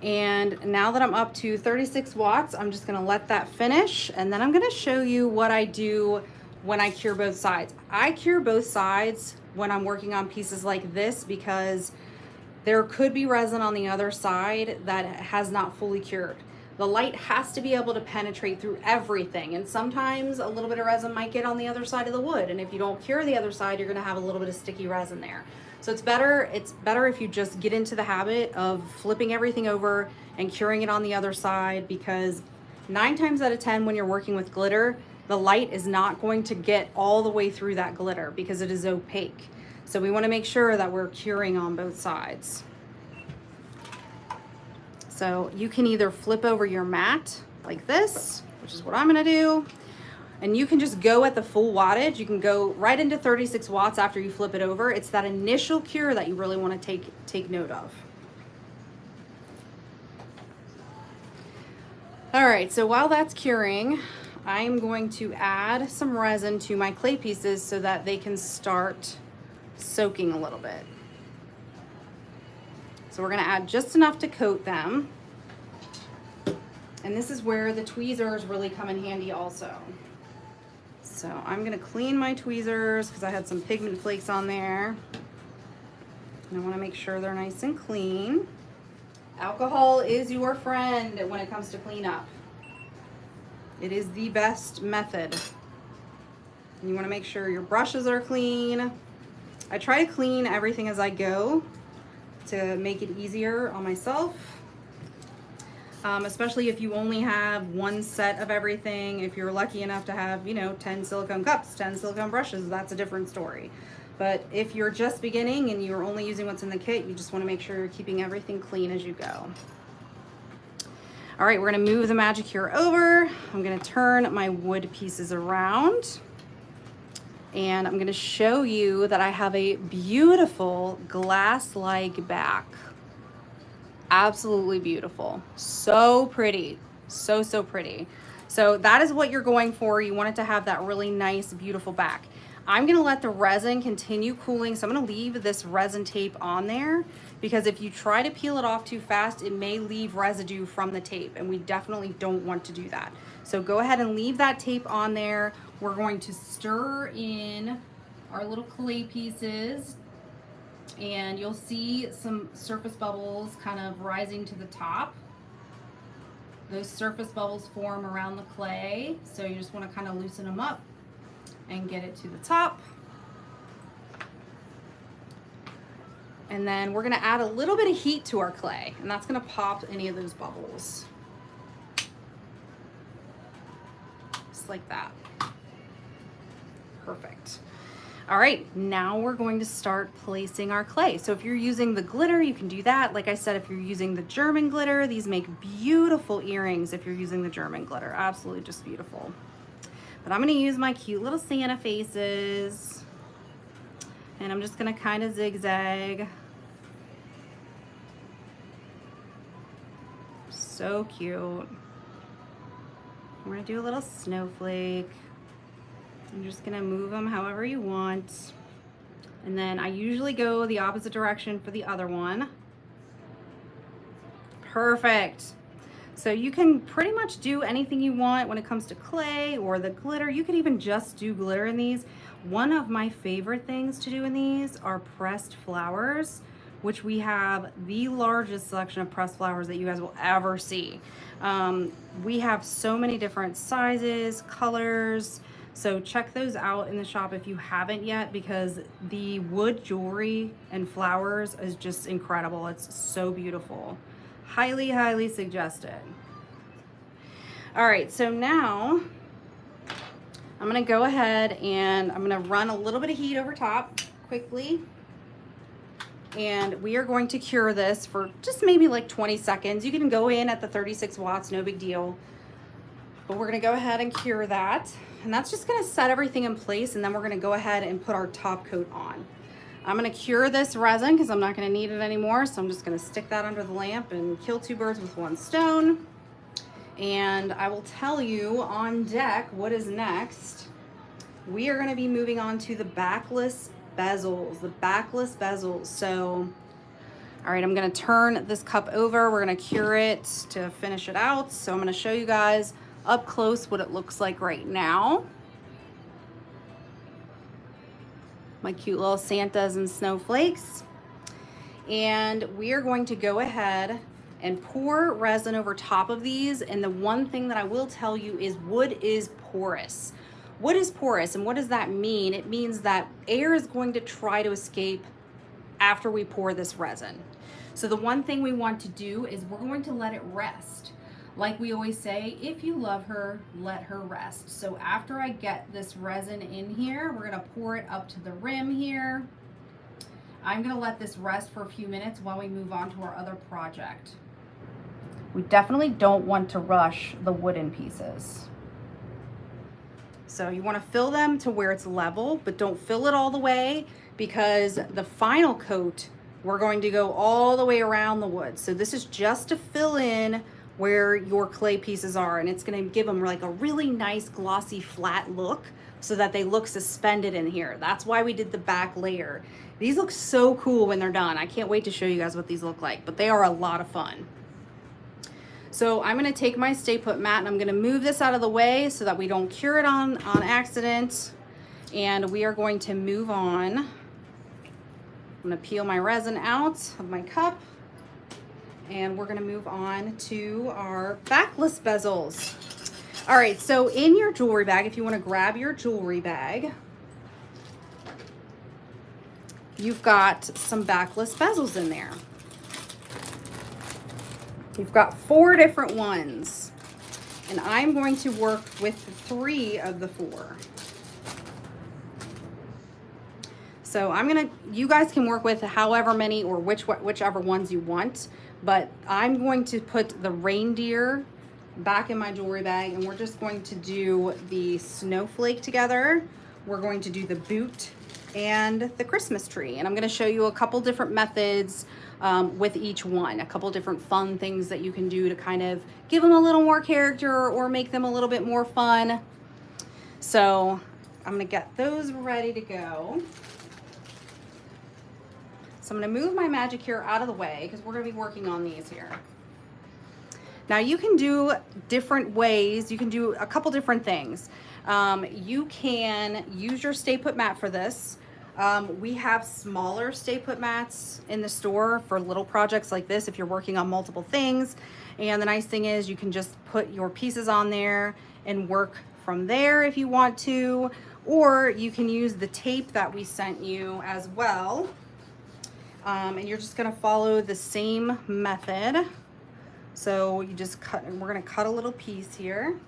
And now that I'm up to 36 watts, I'm just gonna let that finish, and then I'm gonna show you what I do when I cure both sides. I cure both sides when I'm working on pieces like this because there could be resin on the other side that has not fully cured. The light has to be able to penetrate through everything, and sometimes a little bit of resin might get on the other side of the wood, and if you don't cure the other side, you're gonna have a little bit of sticky resin there. So it's better if you just get into the habit of flipping everything over and curing it on the other side, because 9 times out of 10 when you're working with glitter, the light is not going to get all the way through that glitter because it is opaque. So we wanna make sure that we're curing on both sides. So you can either flip over your mat like this, which is what I'm gonna do, and you can just go at the full wattage. You can go right into 36 watts after you flip it over. It's that initial cure that you really wanna take note of. All right, so while that's curing, I'm going to add some resin to my clay pieces so that they can start soaking a little bit. So we're gonna add just enough to coat them. And this is where the tweezers really come in handy also. So I'm gonna clean my tweezers because I had some pigment flakes on there. And I wanna make sure they're nice and clean. Alcohol is your friend when it comes to cleanup. It is the best method. And you wanna make sure your brushes are clean. I try to clean everything as I go to make it easier on myself, especially if you only have one set of everything. If you're lucky enough to have, 10 silicone cups, 10 silicone brushes, that's a different story. But if you're just beginning and you're only using what's in the kit, you just want to make sure you're keeping everything clean as you go. All right, we're gonna move the MagicCure over. I'm gonna turn my wood pieces around. And I'm gonna show you that I have a beautiful glass-like back. Absolutely beautiful. So pretty, so pretty. So that is what you're going for. You want it to have that really nice, beautiful back. I'm gonna let the resin continue cooling. So I'm gonna leave this resin tape on there because if you try to peel it off too fast, it may leave residue from the tape, and we definitely don't want to do that. So go ahead and leave that tape on there. We're going to stir in our little clay pieces, and you'll see some surface bubbles kind of rising to the top. Those surface bubbles form around the clay, so you just want to kind of loosen them up and get it to the top. And then we're gonna add a little bit of heat to our clay, and that's gonna pop any of those bubbles. Just like that. Perfect. All right, now we're going to start placing our clay. So if you're using the glitter, you can do that. Like I said, if you're using the German glitter, these make beautiful earrings if you're using the German glitter. Absolutely just beautiful. But I'm gonna use my cute little Santa faces, and I'm just gonna kind of zigzag. So cute. We're gonna do a little snowflake. I'm just gonna move them however you want. And then I usually go the opposite direction for the other one. Perfect. So you can pretty much do anything you want when it comes to clay or the glitter. You could even just do glitter in these. One of my favorite things to do in these are pressed flowers, which we have the largest selection of pressed flowers that you guys will ever see. We have so many different sizes, colors, so check those out in the shop if you haven't yet, because the wood jewelry and flowers is just incredible. It's so beautiful. Highly, highly suggested. All right, so now I'm gonna go ahead and I'm gonna run a little bit of heat over top quickly. And we are going to cure this for just maybe like 20 seconds. You can go in at the 36 watts, no big deal. But we're gonna go ahead and cure that. And that's just gonna set everything in place, and then we're gonna go ahead and put our top coat on. I'm gonna cure this resin because I'm not gonna need it anymore. So I'm just gonna stick that under the lamp and kill two birds with one stone. And I will tell you on deck what is next. We are gonna be moving on to the backless bezels, So, All right, I'm gonna turn this cup over. We're gonna cure it to finish it out. So I'm gonna show you guys up close what it looks like right now. My cute little Santas and snowflakes. And we are going to go ahead and pour resin over top of these. And the one thing that I will tell you is wood is porous. Wood is porous, and what does that mean? It means that air is going to try to escape after we pour this resin. So the one thing we want to do is we're going to let it rest. Like we always say, if you love her, let her rest. So after I get this resin in here, we're gonna pour it up to the rim here. I'm gonna let this rest for a few minutes while we move on to our other project. We definitely don't want to rush the wooden pieces. So you wanna fill them to where it's level, but don't fill it all the way, because the final coat, we're going to go all the way around the wood. So this is just to fill in where your clay pieces are, and it's gonna give them like a really nice glossy flat look so that they look suspended in here. That's why we did the back layer. These look so cool when they're done. I can't wait to show you guys what these look like, but they are a lot of fun. So I'm gonna take my Stay Put mat and I'm gonna move this out of the way so that we don't cure it on accident. And we are going to move on. I'm gonna peel my resin out of my cup, and we're gonna move on to our backless bezels. All right, so in your jewelry bag, if you wanna grab your jewelry bag, you've got some backless bezels in there. You've got 4 different ones, and I'm going to work with 3 of the 4. So you guys can work with however many or whichever ones you want, but I'm going to put the reindeer back in my jewelry bag, and we're just going to do the snowflake together. We're going to do the boot and the Christmas tree, and I'm going to show you a couple different methods with each one, a couple different fun things that you can do to kind of give them a little more character or make them a little bit more fun. So I'm going to get those ready to go. So I'm gonna move my MagicCure out of the way because we're gonna be working on these here. Now you can do different ways. You can do a couple different things. You can use your Stay Put mat for this. We have smaller Stay Put mats in the store for little projects like this if you're working on multiple things. And the nice thing is you can just put your pieces on there and work from there if you want to, or you can use the tape that we sent you as well. And you're just gonna follow the same method. So you just cut, and we're gonna cut a little piece here.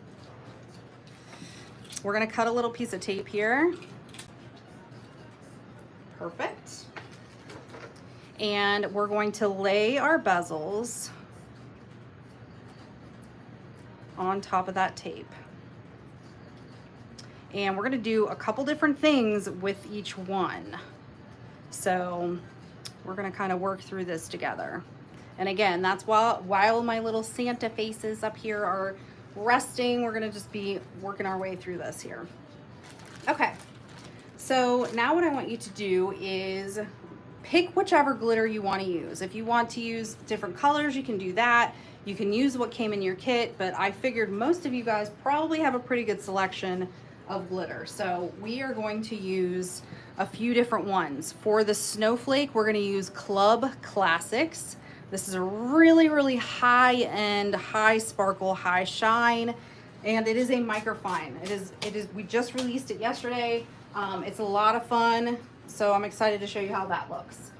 We're gonna cut a little piece of tape here. Perfect. And we're going to lay our bezels on top of that tape. And we're gonna do a couple different things with each one. So we're gonna kind of work through this together. And again, that's while my little Santa faces up here are resting, we're gonna just be working our way through this here. Okay, so now what I want you to do is pick whichever glitter you wanna use. If you want to use different colors, you can do that. You can use what came in your kit, but I figured most of you guys probably have a pretty good selection of glitter. So we are going to use a few different ones. For the snowflake, we're gonna use Club Classics. This is a really, really high-end, high sparkle, high shine, and it is a microfine. It is, we just released it yesterday. It's a lot of fun, so I'm excited to show you how that looks.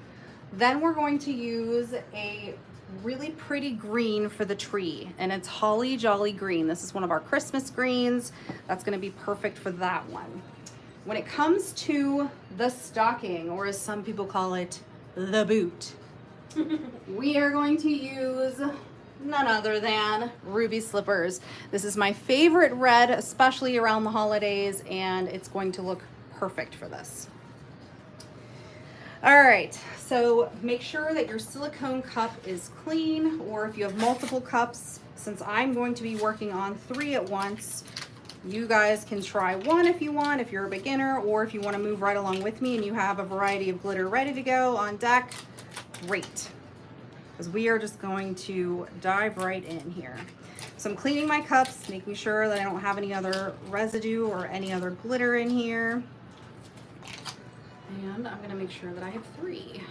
Then we're going to use a really pretty green for the tree, and it's Holly Jolly Green. This is one of our Christmas greens. That's gonna be perfect for that one. When it comes to the stocking, or as some people call it, the boot, we are going to use none other than Ruby Slippers. This is my favorite red, especially around the holidays, and it's going to look perfect for this. All right, so make sure that your silicone cup is clean, or if you have multiple cups, since I'm going to be working on 3 at once, you guys can try 1 if you want, if you're a beginner, or if you want to move right along with me and you have a variety of glitter ready to go on deck, great. because we are just going to dive right in here. So I'm cleaning my cups, making sure that I don't have any other residue or any other glitter in here. And I'm gonna make sure that I have three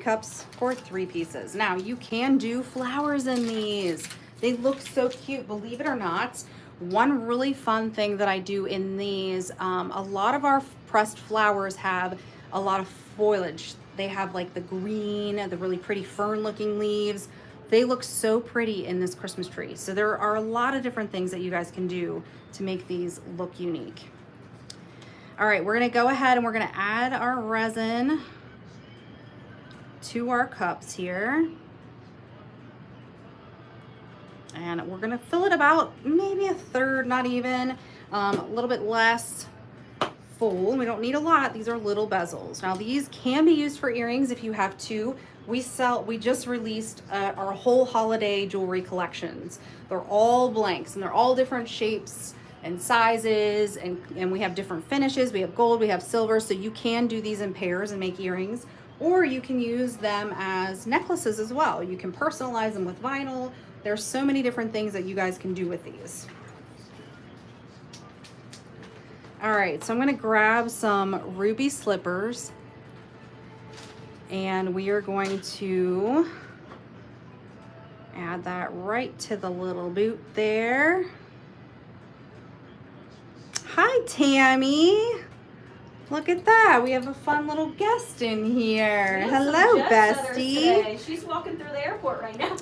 cups for 3 pieces. Now you can do flowers in these. They look so cute, believe it or not. One really fun thing that I do in these, a lot of our pressed flowers have a lot of foliage. They have like the green, the really pretty fern looking leaves. They look so pretty in this Christmas tree. So there are a lot of different things that you guys can do to make these look unique. All right, we're gonna go ahead and we're gonna add our resin to our cups here. And we're gonna fill it about maybe a third, not even, a little bit less full. We don't need a lot. These are little bezels. Now these can be used for earrings if you have 2. We just released our whole holiday jewelry collections. They're all blanks and they're all different shapes and sizes, and we have different finishes. We have gold, we have silver, so you can do these in pairs and make earrings, or you can use them as necklaces as well. You can personalize them with vinyl. There's so many different things that you guys can do with these. All right, so I'm gonna grab some ruby slippers and we are going to add that right to the little boot there. Hi, Tammy. Look at that. We have a fun little guest in here. Hello, bestie. She's walking through the airport right now.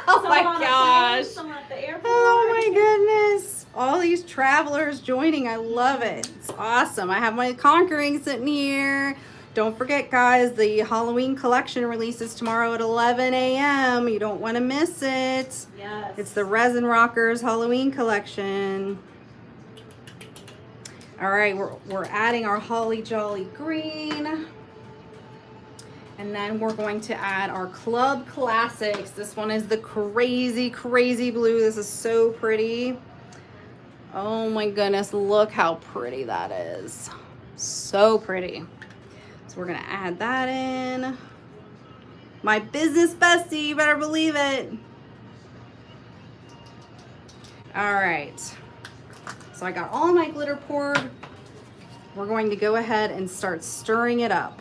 Oh my gosh. Someone at the airport. Oh my goodness. All these travelers joining. I love it. It's awesome. I have my Conquering sitting here. Don't forget, guys, the Halloween collection releases tomorrow at 11 a.m. You don't want to miss it. Yes. It's the Resin Rockers Halloween collection. All right, we're adding our Holly Jolly green. And then we're going to add our Club Classics. This one is the crazy, crazy blue. This is so pretty. Oh my goodness, look how pretty that is. So pretty. So we're gonna add that in. My business bestie, you better believe it. All right. So I got all my glitter poured. We're going to go ahead and start stirring it up.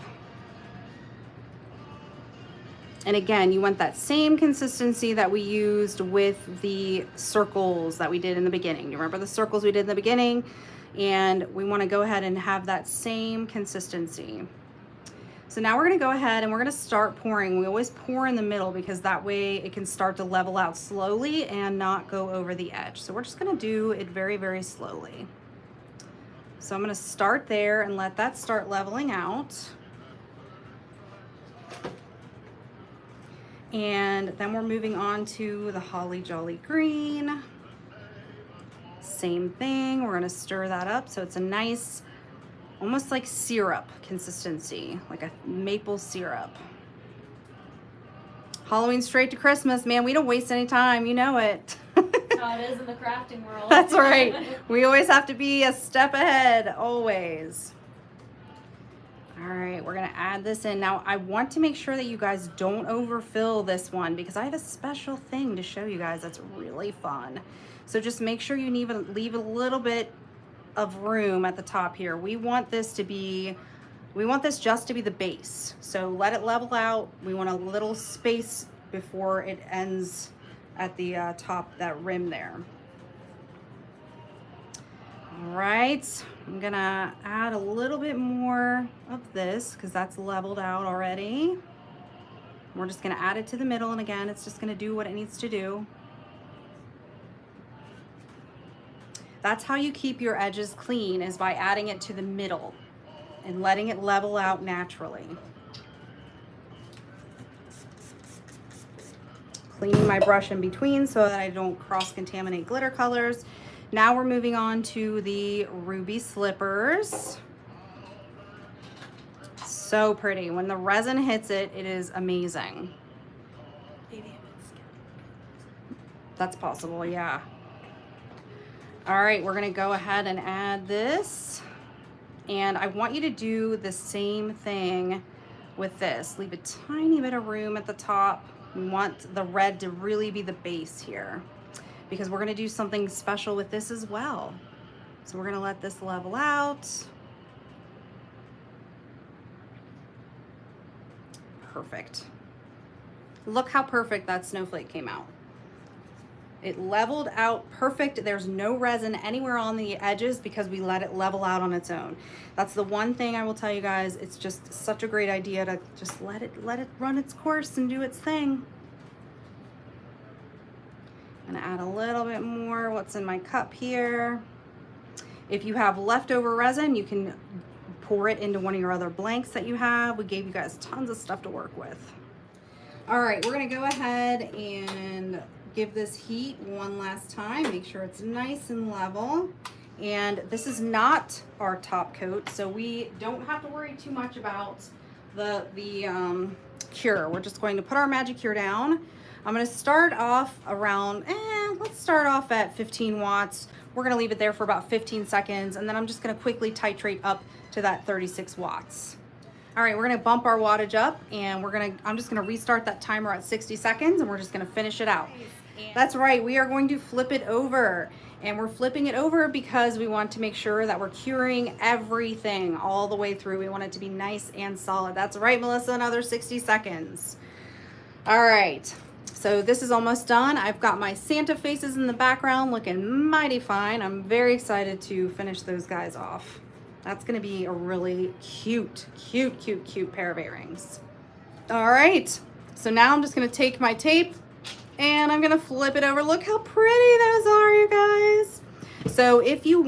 And again, you want that same consistency that we used with the circles that we did in the beginning. You remember the circles we did in the beginning? And we want to go ahead and have that same consistency. So now we're going to go ahead and we're going to start pouring. We always pour in the middle because that way it can start to level out slowly and not go over the edge. So we're just going to do it very, very slowly. So I'm going to start there and let that start leveling out. And then we're moving on to the Holly Jolly green. Same thing, we're going to stir that up so it's a nice, almost like syrup consistency, like a maple syrup. Halloween straight to Christmas, man. We don't waste any time, you know it. That's how it is in the crafting world. That's right. We always have to be a step ahead, always. All right, we're gonna add this in. Now, I want to make sure that you guys don't overfill this one because I have a special thing to show you guys that's really fun. So just make sure you leave a little bit of room at the top here. We want this just to be the base. So let it level out. We want a little space before it ends at the top, that rim there. All right, I'm gonna add a little bit more of this because that's leveled out already. We're just gonna add it to the middle, and again, it's just gonna do what it needs to do. That's how you keep your edges clean, is by adding it to the middle and letting it level out naturally. Cleaning my brush in between so that I don't cross-contaminate glitter colors. Now we're moving on to the ruby slippers. So pretty. When the resin hits it, it is amazing. That's possible, yeah. All right, we're gonna go ahead and add this. And I want you to do the same thing with this. Leave a tiny bit of room at the top. We want the red to really be the base here because we're gonna do something special with this as well. So we're gonna let this level out. Perfect. Look how perfect that snowflake came out. It leveled out perfect. There's no resin anywhere on the edges because we let it level out on its own. That's the one thing I will tell you guys. It's just such a great idea to just let it run its course and do its thing. I'm gonna add a little bit more what's in my cup here. If you have leftover resin, you can pour it into one of your other blanks that you have. We gave you guys tons of stuff to work with. All right, we're gonna go ahead and give this heat one last time. Make sure it's nice and level. And this is not our top coat, so we don't have to worry too much about the cure. We're just going to put our MagicCure down. I'm gonna start off around, let's start off at 15 watts. We're gonna leave it there for about 15 seconds, and then I'm just gonna quickly titrate up to that 36 watts. All right, we're gonna bump our wattage up, and I'm just gonna restart that timer at 60 seconds, and we're just gonna finish it out. That's right, we are going to flip it over, and we're flipping it over because we want to make sure that we're curing everything all the way through. We want it to be nice and solid. That's right, Melissa, another 60 seconds. All right, so this is almost done. I've got my Santa faces in the background looking mighty fine. I'm very excited to finish those guys off. That's gonna be a really cute, cute, cute, cute pair of earrings. All right, so now I'm just gonna take my tape and I'm gonna flip it over. Look how pretty those are, you guys. So if you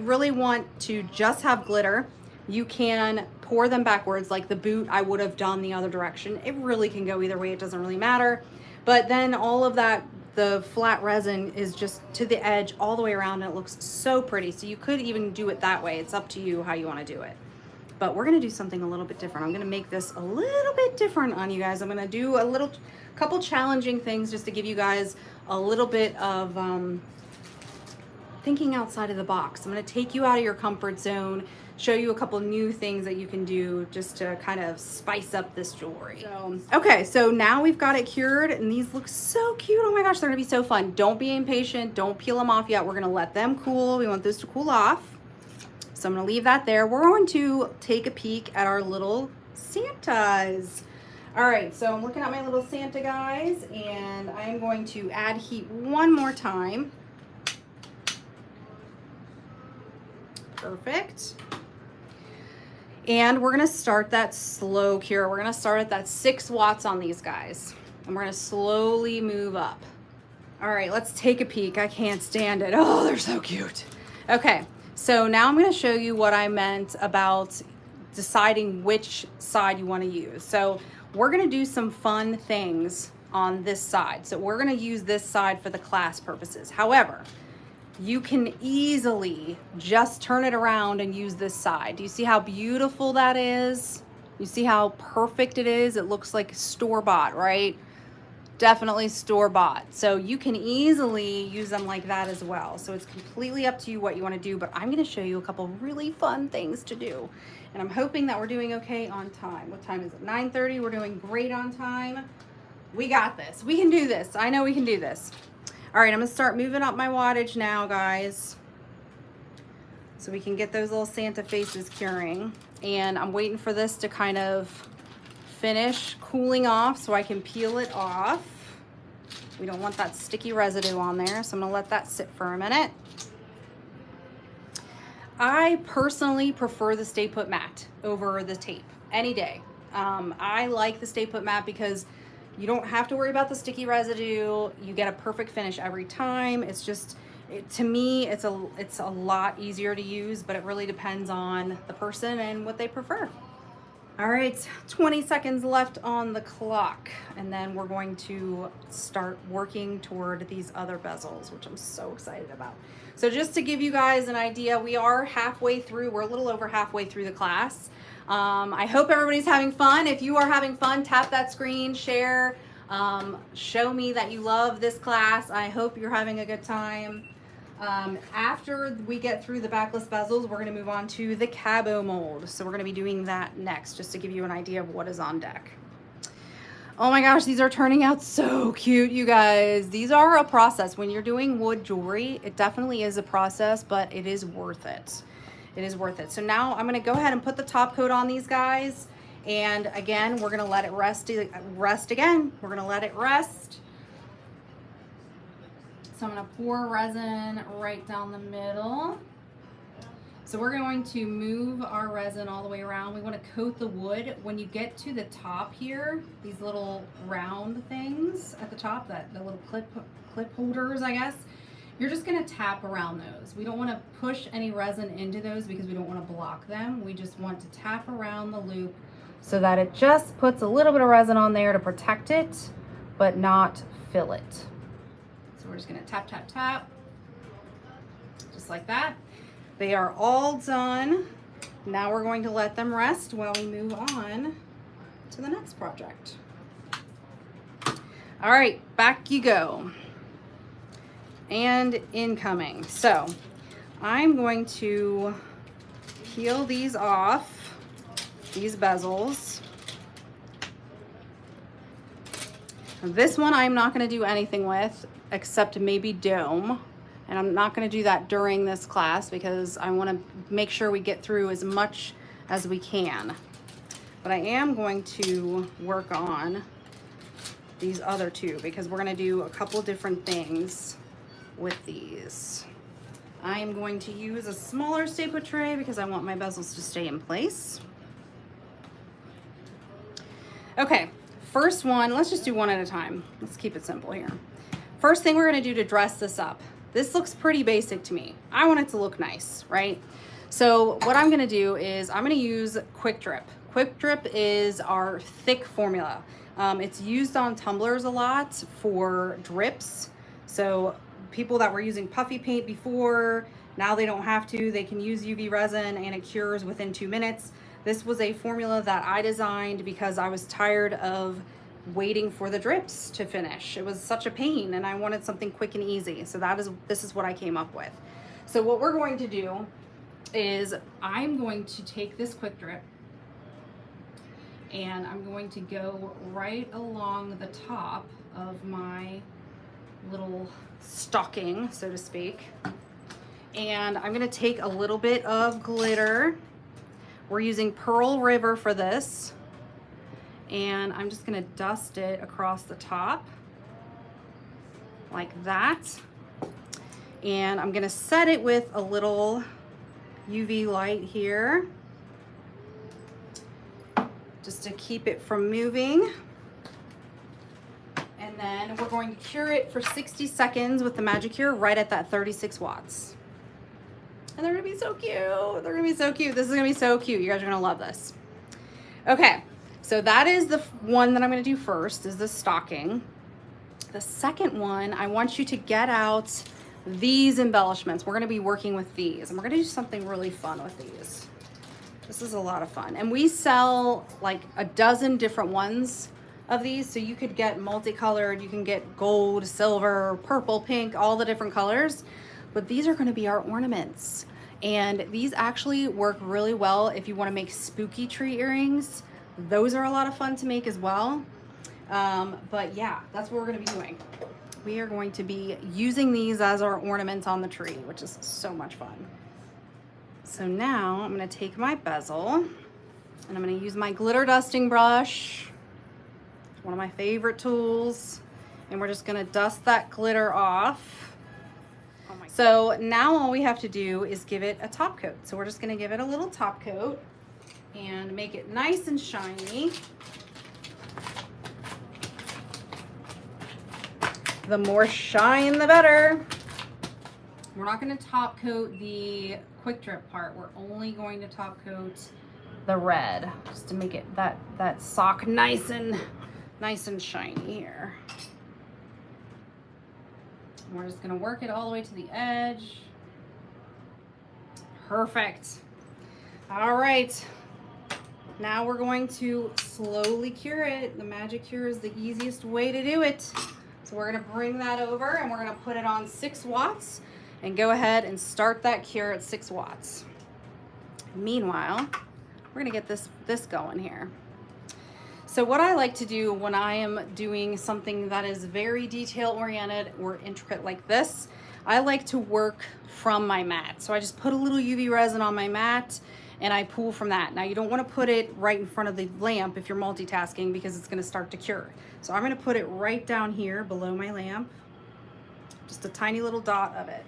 really want to just have glitter, you can pour them backwards like the boot I would have done the other direction. It really can go either way, it doesn't really matter. But then all of that, the flat resin is just to the edge all the way around, and it looks so pretty. So you could even do it that way. It's up to you how you want to do it. But we're gonna do something a little bit different. I'm gonna make this a little bit different on you guys. I'm gonna do a couple challenging things just to give you guys a little bit of thinking outside of the box. I'm gonna take you out of your comfort zone, show you a couple new things that you can do just to kind of spice up this jewelry. Okay, so now we've got it cured, and these look so cute. Oh my gosh, they're gonna be so fun. Don't be impatient, don't peel them off yet. We're gonna let them cool. We want this to cool off. So I'm gonna leave that there. We're going to take a peek at our little Santas. All right, so I'm looking at my little Santa guys, and I'm going to add heat one more time. Perfect. And we're gonna start that slow cure. We're gonna start at that 6 watts on these guys, and we're gonna slowly move up. All right, let's take a peek. I can't stand it. Oh, they're so cute. Okay, so now I'm gonna show you what I meant about deciding which side you wanna use. So we're gonna do some fun things on this side. So we're gonna use this side for the class purposes. However, you can easily just turn it around and use this side. Do you see how beautiful that is? You see how perfect it is? It looks like store-bought, right? Definitely store-bought. So you can easily use them like that as well. So it's completely up to you what you want to do, but I'm going to show you a couple really fun things to do. And I'm hoping that we're doing okay on time. What time is it? 9:30. We're doing great on time. We got this. We can do this. I know we can do this. All right, I'm gonna start moving up my wattage now, guys, so we can get those little Santa faces curing. And I'm waiting for this to kind of finish cooling off so I can peel it off. We don't want that sticky residue on there, so I'm gonna let that sit for a minute. I personally prefer the Stay Put matte over the tape any day. I like the Stay Put matte because you don't have to worry about the sticky residue. You get a perfect finish every time. It's just, to me, it's a lot easier to use, but it really depends on the person and what they prefer. All right, 20 seconds left on the clock, and then we're going to start working toward these other bezels, which I'm so excited about. So just to give you guys an idea, we are halfway through. We're a little over halfway through the class. I hope everybody's having fun. If you are having fun, tap that screen, share, show me that you love this class. I hope you're having a good time. After we get through the backless bezels, we're going to move on to the Cabo mold. So we're going to be doing that next, just to give you an idea of what is on deck. Oh my gosh, these are turning out so cute, you guys. These are a process. When you're doing wood jewelry, it definitely is a process, but it is worth it. It is worth it. So now I'm going to go ahead and put the top coat on these guys. And again, we're going to let it rest again. We're going to let it rest. So I'm going to pour resin right down the middle. So we're going to move our resin all the way around. We want to coat the wood. When you get to the top here, these little round things at the top, the little clip holders, I guess, you're just going to tap around those. We don't want to push any resin into those because we don't want to block them. We just want to tap around the loop so that it just puts a little bit of resin on there to protect it, but not fill it. So we're just going to tap, tap, tap, just like that. They are all done. Now we're going to let them rest while we move on to the next project. All right, back you go. And incoming. So I'm going to peel these off, these bezels. This one I'm not going to do anything with except maybe dome. And I'm not going to do that during this class because I want to make sure we get through as much as we can. But I am going to work on these other two because we're going to do a couple different things with these. I am going to use a smaller staple tray because I want my bezels to stay in place. Okay, first one, let's just do one at a time. Let's keep it simple here. First thing we're going to do to dress this up. This looks pretty basic to me. I want it to look nice, right? So what I'm gonna do is I'm gonna use Quick Drip. Quick Drip is our thick formula. It's used on tumblers a lot for drips. So people that were using puffy paint before, now they don't have to. They can use UV resin and it cures within 2 minutes. This was a formula that I designed because I was tired of waiting for the drips to finish. It was such a pain and I wanted something quick and easy. So this is what I came up with. So what we're going to do is I'm going to take this Quick Drip and I'm going to go right along the top of my little stocking, so to speak. And I'm gonna take a little bit of glitter. We're using Pearl River for this. And I'm just gonna dust it across the top like that. And I'm gonna set it with a little UV light here just to keep it from moving. And then we're going to cure it for 60 seconds with the MagicCure right at that 36 watts. And they're gonna be so cute. They're gonna be so cute. This is gonna be so cute. You guys are gonna love this. Okay. So that is the one that I'm going to do first, is the stocking. The second one, I want you to get out these embellishments. We're going to be working with these, and we're going to do something really fun with these. This is a lot of fun. And we sell like a dozen different ones of these, so you could get multicolored, you can get gold, silver, purple, pink, all the different colors. But these are going to be our ornaments. And these actually work really well if you want to make spooky tree earrings. Those are a lot of fun to make as well. But yeah, that's what we're going to be doing. We are going to be using these as our ornaments on the tree, which is so much fun. So now I'm going to take my bezel and I'm going to use my glitter dusting brush, one of my favorite tools, and we're just going to dust that glitter off. So now all we have to do is give it a top coat. So we're just going to give it a little top coat and make it nice and shiny. The more shine, the better. We're not going to top coat the Quick Drip part. We're only going to top coat the red, just to make it that sock nice and shiny here. We're just going to work it all the way to the edge. Perfect. All right. Now we're going to slowly cure it. The MagicCure is the easiest way to do it. So we're going to bring that over and we're going to put it on 6 watts and go ahead and start that cure at 6 watts. Meanwhile, we're gonna get this going here. So what I like to do when I am doing something that is very detail oriented or intricate like this, I like to work from my mat. So I just put a little UV resin on my mat and I pull from that. Now you don't want to put it right in front of the lamp if you're multitasking because it's going to start to cure. So I'm going to put it right down here below my lamp, just a tiny little dot of it.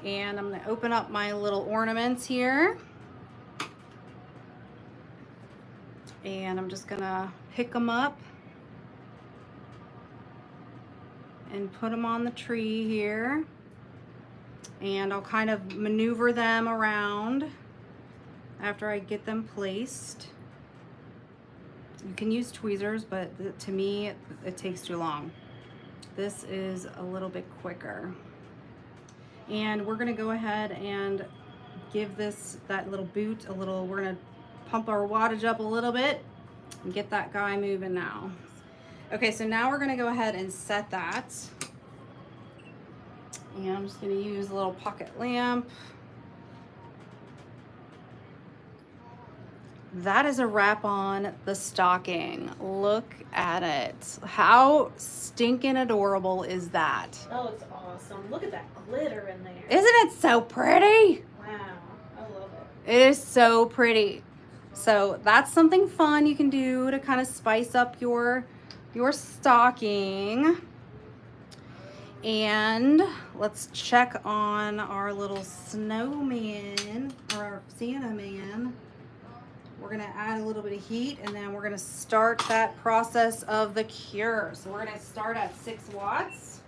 And I'm going to open up my little ornaments here. And I'm just going to pick them up and put them on the tree here. And I'll kind of maneuver them around after I get them placed. You can use tweezers, but to me, it takes too long. This is a little bit quicker. And we're gonna go ahead and give that little boot a little, we're gonna pump our wattage up a little bit and get that guy moving now. Okay, so now we're gonna go ahead and set that. And I'm just gonna use a little pocket lamp. That is a wrap on the stocking. Look at it. How stinking adorable is that? That looks awesome. Look at that glitter in there. Isn't it so pretty? Wow, I love it. It is so pretty. So that's something fun you can do to kind of spice up your stocking. And let's check on our little snowman or our Santa man. We're gonna add a little bit of heat and then we're gonna start that process of the cure. So we're gonna start at 6 watts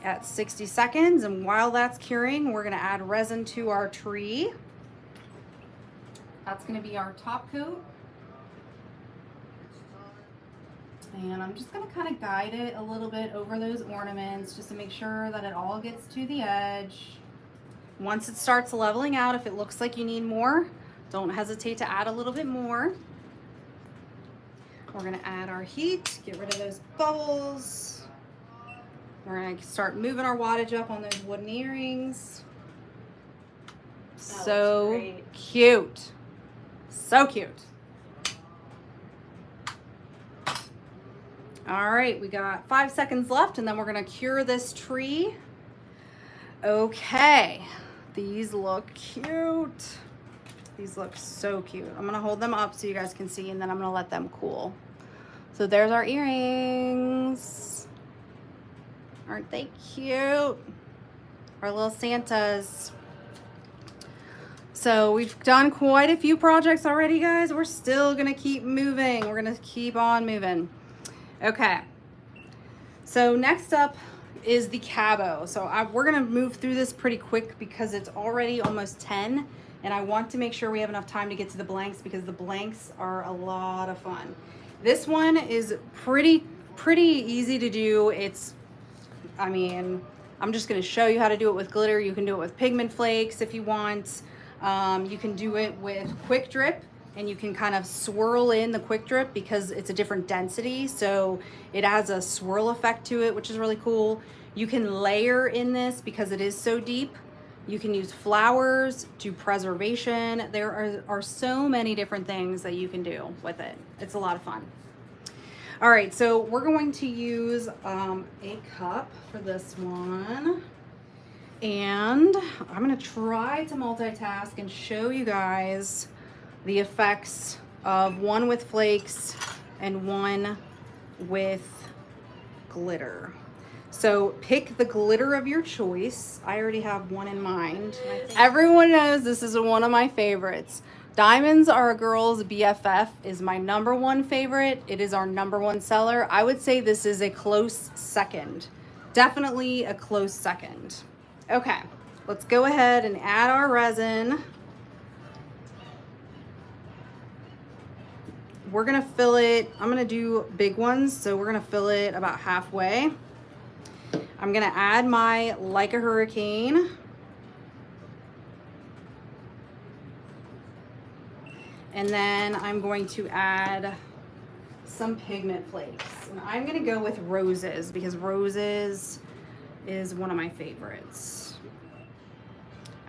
at 60 seconds. And while that's curing, we're gonna add resin to our tree. That's gonna be our top coat. And I'm just gonna kind of guide it a little bit over those ornaments just to make sure that it all gets to the edge. Once it starts leveling out, if it looks like you need more, don't hesitate to add a little bit more. We're gonna add our heat, get rid of those bubbles. We're gonna start moving our wattage up on those wooden earrings. So cute. So cute. All right, we got 5 seconds left and then we're gonna cure this tree. Okay, these look cute. These look so cute. I'm gonna hold them up so you guys can see and then I'm gonna let them cool. So there's our earrings. Aren't they cute? Our little Santas. So we've done quite a few projects already, guys. We're still gonna keep moving. We're gonna keep on moving. Okay, so next up is the Cabo. So we're gonna move through this pretty quick because it's already almost 10 and I want to make sure we have enough time to get to the blanks because the blanks are a lot of fun. This one is pretty easy to do. I mean, I'm just gonna show you how to do it with glitter. You can do it with pigment flakes if you want. You can do it with quick drip. And you can kind of swirl in the quick drip because it's a different density. So it adds a swirl effect to it, which is really cool. You can layer in this because it is so deep. You can use flowers, do preservation. There are so many different things that you can do with it. It's a lot of fun. All right, so we're going to use a cup for this one. And I'm gonna try to multitask and show you guys the effects of one with flakes and one with glitter. So pick the glitter of your choice. I already have one in mind. Everyone knows this is one of my favorites. Diamonds Are a Girl's BFF is my #1 favorite. It is our #1 seller. I would say this is a close second. Definitely a close second. Okay, let's go ahead and add our resin. We're gonna fill it, I'm gonna do big ones, so we're gonna fill it about halfway. I'm gonna add my Like a Hurricane. And then I'm going to add some pigment flakes. And I'm gonna go with roses because roses is one of my favorites.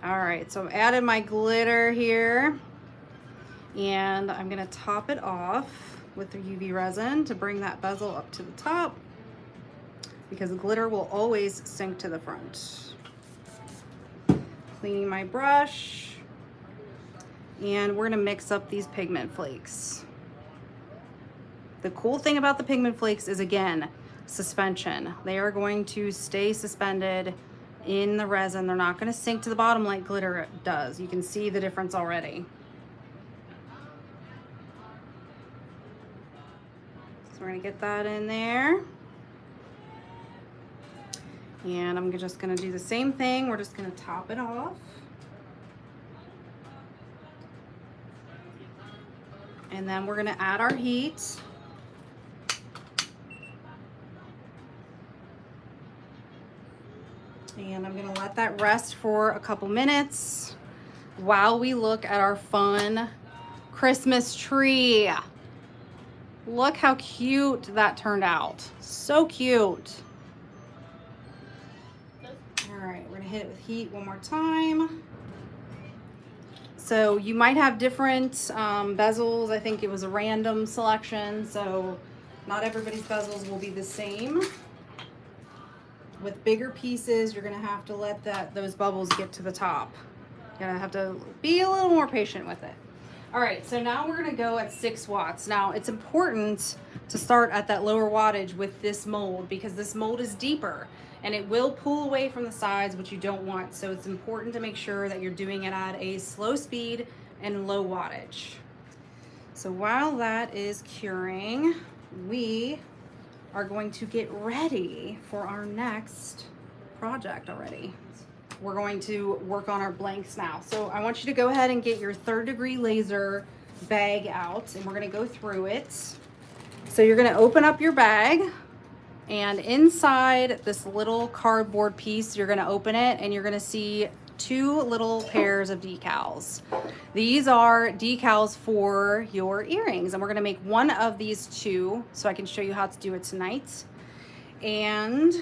All right, so I've added my glitter here, and I'm gonna top it off with the UV resin to bring that bezel up to the top, because the glitter will always sink to the front. Cleaning my brush, and we're gonna mix up these pigment flakes. The cool thing about the pigment flakes is, again, suspension. They are going to stay suspended in the resin. They're not gonna sink to the bottom like glitter does. You can see the difference already. So we're gonna get that in there. And I'm just gonna do the same thing. We're just gonna top it off. And then we're gonna add our heat. And I'm gonna let that rest for a couple minutes while we look at our fun Christmas tree. Look how cute that turned out. So cute. All right, we're gonna hit it with heat one more time. So you might have different bezels. I think it was a random selection, so not everybody's bezels will be the same. With bigger pieces, you're gonna have to let those bubbles get to the top. You're gonna have to be a little more patient with it. All right, so now we're gonna go at 6 watts. Now it's important to start at that lower wattage with this mold, because this mold is deeper and it will pull away from the sides, which you don't want. So it's important to make sure that you're doing it at a slow speed and low wattage. So while that is curing, we are going to get ready for our next project already. We're going to work on our blanks now. So I want you to go ahead and get your 3rd degree laser bag out, and we're gonna go through it. So you're gonna open up your bag, and inside this little cardboard piece, you're gonna open it and you're gonna see 2 little pairs of decals. These are decals for your earrings, and we're gonna make one of these 2 so I can show you how to do it tonight. And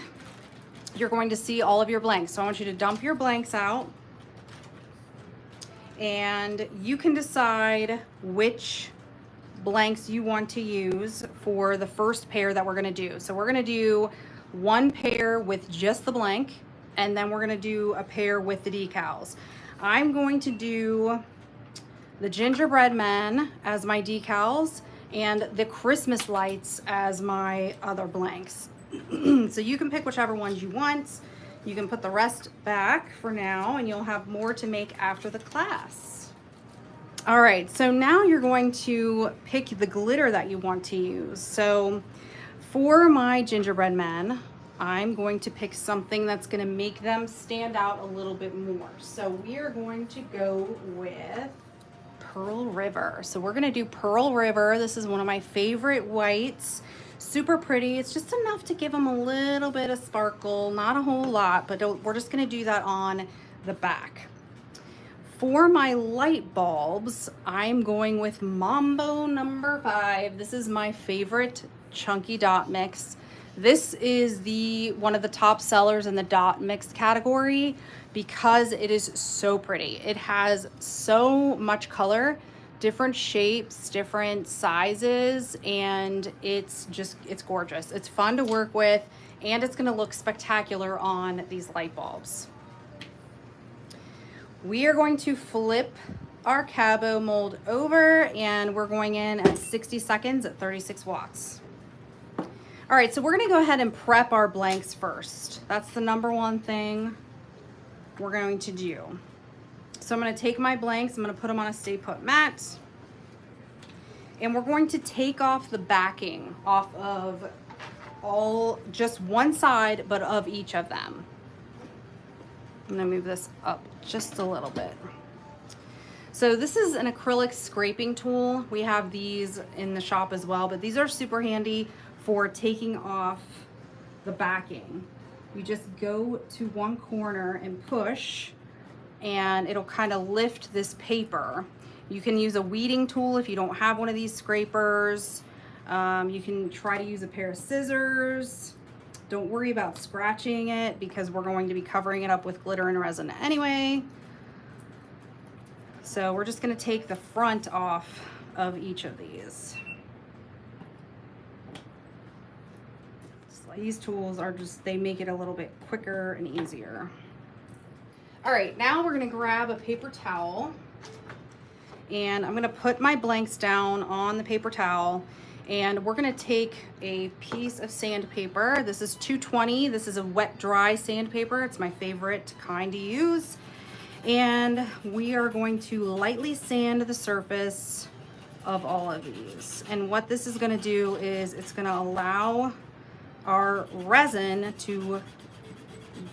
you're going to see all of your blanks. So I want you to dump your blanks out, and you can decide which blanks you want to use for the first pair that we're gonna do. So we're gonna do 1 pair with just the blank, and then we're gonna do a pair with the decals. I'm going to do the gingerbread men as my decals and the Christmas lights as my other blanks. So you can pick whichever ones you want. You can put the rest back for now, and you'll have more to make after the class. All right, so now you're going to pick the glitter that you want to use. So for my gingerbread men, I'm going to pick something that's gonna make them stand out a little bit more. So we are going to go with Pearl River. So we're gonna do Pearl River. This is one of my favorite whites. Super pretty. It's just enough to give them a little bit of sparkle, not a whole lot, but we're just gonna do that on the back. For my light bulbs, I'm going with Mambo number 5. This is my favorite chunky dot mix. This is one of the top sellers in the dot mix category because it is so pretty. It has so much color, different shapes, different sizes, and it's gorgeous. It's fun to work with, and it's gonna look spectacular on these light bulbs. We are going to flip our Cabo mold over, and we're going in at 60 seconds at 36 watts. All right, so we're gonna go ahead and prep our blanks first. That's the number 1 thing we're going to do. So I'm gonna take my blanks, I'm gonna put them on a stay put mat, and we're going to take off the backing off of just one side, but of each of them. I'm gonna move this up just a little bit. So this is an acrylic scraping tool. We have these in the shop as well, but these are super handy for taking off the backing. You just go to one corner and push, and it'll kind of lift this paper. You can use a weeding tool if you don't have one of these scrapers. You can try to use a pair of scissors. Don't worry about scratching it because we're going to be covering it up with glitter and resin anyway. So we're just going to take the front off of each of these. So these tools are just, they make it a little bit quicker and easier. All right, now we're going to grab a paper towel and I'm going to put my blanks down on the paper towel. And we're gonna take a piece of sandpaper. This is 220. This is a wet dry sandpaper. It's my favorite kind to use. And we are going to lightly sand the surface of all of these. And what this is gonna do is it's gonna allow our resin to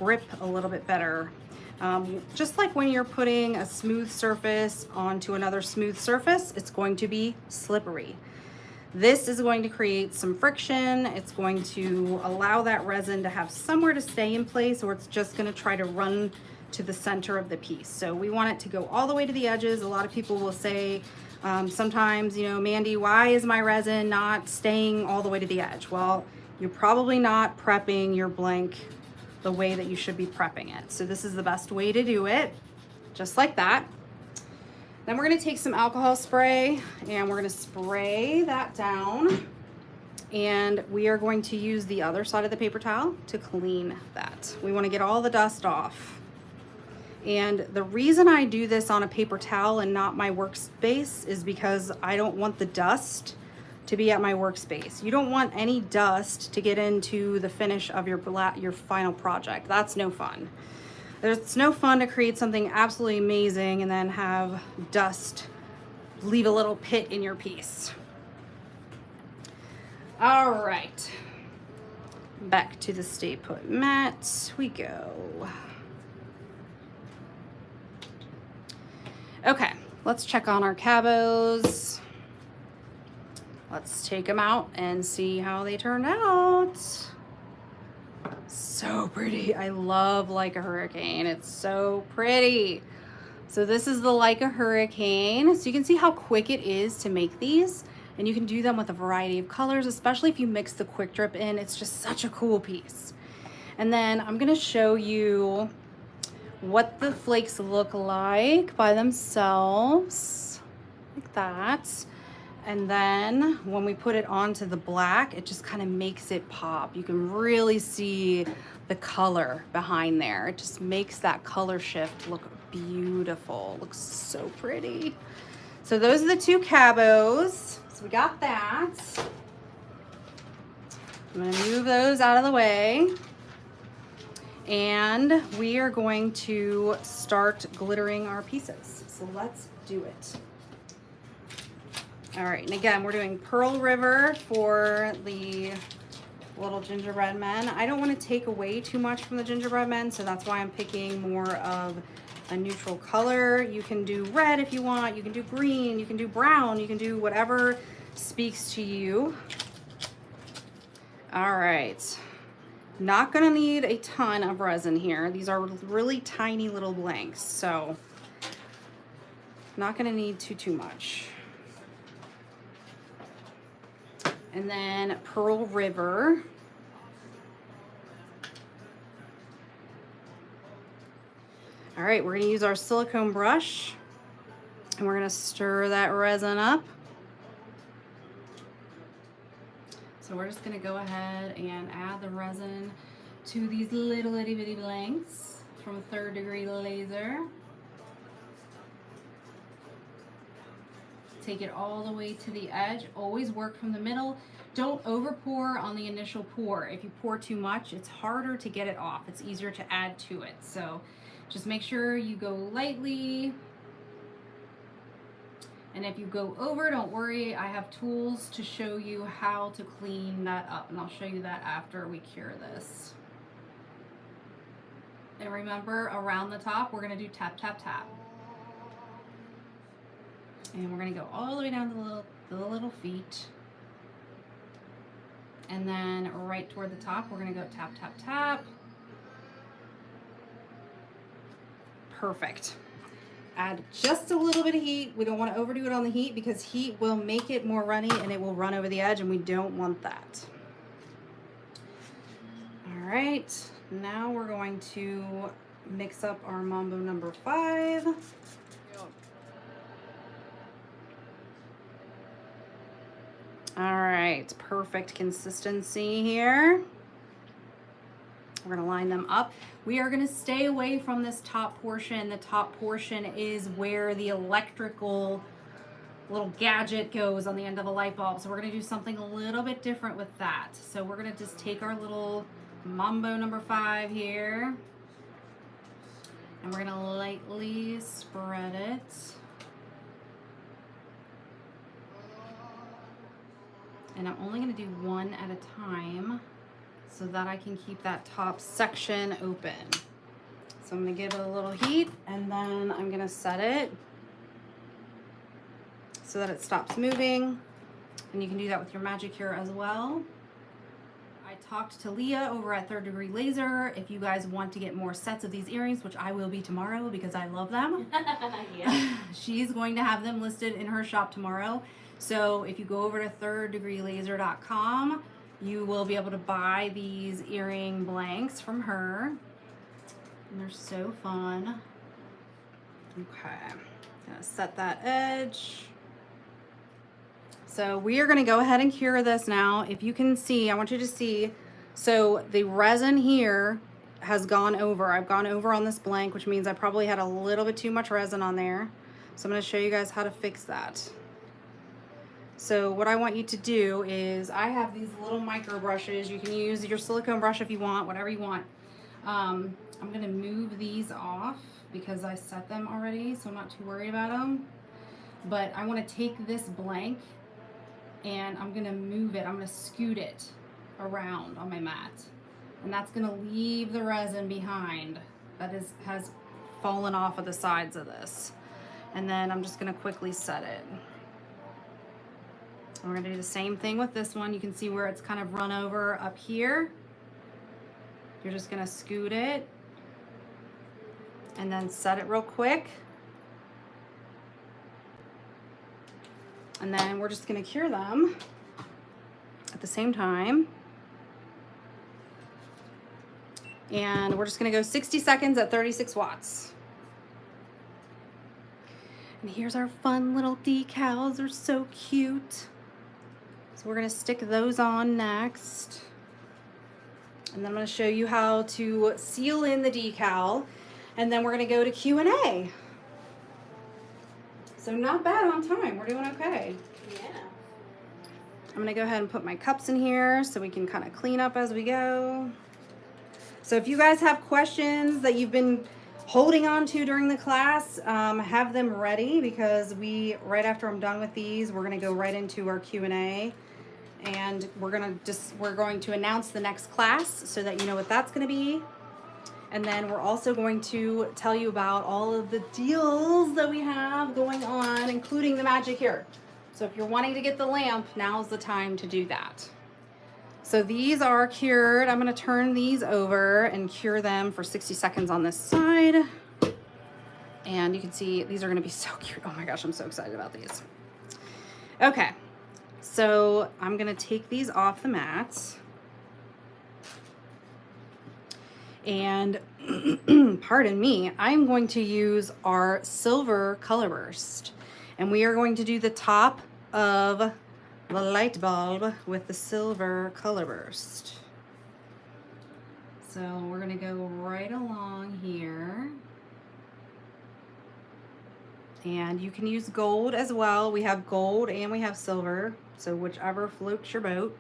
grip a little bit better. Just like when you're putting a smooth surface onto another smooth surface, it's going to be slippery. This is going to create some friction. It's going to allow that resin to have somewhere to stay in place, or it's just going to try to run to the center of the piece. So we want it to go all the way to the edges. A lot of people will say sometimes, you know, Mandy, why is my resin not staying all the way to the edge? Well, you're probably not prepping your blank the way that you should be prepping it. So this is the best way to do it, just like that. Then we're gonna take some alcohol spray and we're gonna spray that down. And we are going to use the other side of the paper towel to clean that. We wanna get all the dust off. And the reason I do this on a paper towel and not my workspace is because I don't want the dust to be at my workspace. You don't want any dust to get into the finish of your final project. That's no fun. It's no fun to create something absolutely amazing and then have dust leave a little pit in your piece. All right, back to the stay put mat we go. Okay, let's check on our cabos. Let's take them out and see how they turned out. So pretty. I love Like a Hurricane. It's so pretty. So this is the Like a Hurricane. So you can see how quick it is to make these, and you can do them with a variety of colors, especially if you mix the quick drip in. It's just such a cool piece. And then I'm gonna show you what the flakes look like by themselves, like that. And then when we put it onto the black, it just kind of makes it pop. You can really see the color behind there. It just makes that color shift look beautiful. Looks so pretty. So those are the two cabos. So we got that. I'm gonna move those out of the way. And we are going to start glittering our pieces. So let's do it. All right, and again, we're doing Pearl River for the little gingerbread men. I don't want to take away too much from the gingerbread men, so that's why I'm picking more of a neutral color. You can do red if you want, you can do green, you can do brown, you can do whatever speaks to you. All right, not gonna need a ton of resin here. These are really tiny little blanks, so not gonna need too much. And then Pearl River. All right, we're gonna use our silicone brush and we're gonna stir that resin up. So we're just gonna go ahead and add the resin to these little itty bitty blanks from 3rd degree laser. Take it all the way to the edge. Always work from the middle. Don't over pour on the initial pour. If you pour too much, it's harder to get it off. It's easier to add to it. So just make sure you go lightly. And if you go over, don't worry. I have tools to show you how to clean that up. And I'll show you that after we cure this. And remember, around the top, we're gonna do tap, tap, tap. And we're gonna go all the way down to the little feet. And then right toward the top, we're gonna go tap, tap, tap. Perfect. add just a little bit of heat. We don't want to overdo it on the heat because heat will make it more runny and it will run over the edge, and we don't want that. All right, now we're going to mix up our Mambo number 5. All right, perfect consistency here. We're gonna line them up. We are gonna stay away from this top portion. The top portion is where the electrical little gadget goes on the end of a light bulb. So we're gonna do something a little bit different with that. So we're gonna just take our little Mambo number 5 here, and we're gonna lightly spread it. And I'm only gonna do one at a time so that I can keep that top section open. So I'm gonna give it a little heat, and then I'm gonna set it so that it stops moving. And you can do that with your MagicCure as well. I talked to Leah over at Third Degree Laser. If you guys want to get more sets of these earrings, which I will be tomorrow because I love them. Yeah. She's going to have them listed in her shop tomorrow. So if you go over to thirddegreelaser.com, you will be able to buy these earring blanks from her. And they're so fun. Okay, gonna set that edge. So we are gonna go ahead and cure this now. If you can see, I want you to see, so the resin here has gone over. I've gone over on this blank, which means I probably had a little bit too much resin on there. So I'm gonna show you guys how to fix that. So what I want you to do is, I have these little micro brushes. You can use your silicone brush if you want, whatever you want. I'm gonna move these off because I set them already, so I'm not too worried about them. But I wanna take this blank and I'm gonna move it, I'm gonna scoot it around on my mat. And that's gonna leave the resin behind that has fallen off of the sides of this. And then I'm just gonna quickly set it. We're gonna do the same thing with this one. You can see where it's kind of run over up here. You're just gonna scoot it and then set it real quick. And then we're just gonna cure them at the same time. And we're just gonna go 60 seconds at 36 watts. And here's our fun little decals. They're so cute. So we're gonna stick those on next. And then I'm gonna show you how to seal in the decal. And then we're gonna go to Q&A. So not bad on time, we're doing okay. Yeah. I'm gonna go ahead and put my cups in here so we can kind of clean up as we go. So if you guys have questions that you've been holding on to during the class, have them ready, because right after I'm done with these, we're gonna go right into our Q&A. And we're going to announce the next class so that you know what that's gonna be. And then we're also going to tell you about all of the deals that we have going on, including the MagicCure. So if you're wanting to get the lamp, now's the time to do that. So these are cured. I'm gonna turn these over and cure them for 60 seconds on this side. And you can see these are gonna be so cute. Oh my gosh, I'm so excited about these. Okay. So I'm gonna take these off the mats, and pardon me, I'm going to use our silver color burst, and we are going to do the top of the light bulb with the silver color burst. So we're gonna go right along here. And you can use gold as well. We have gold and we have silver, so whichever floats your boat.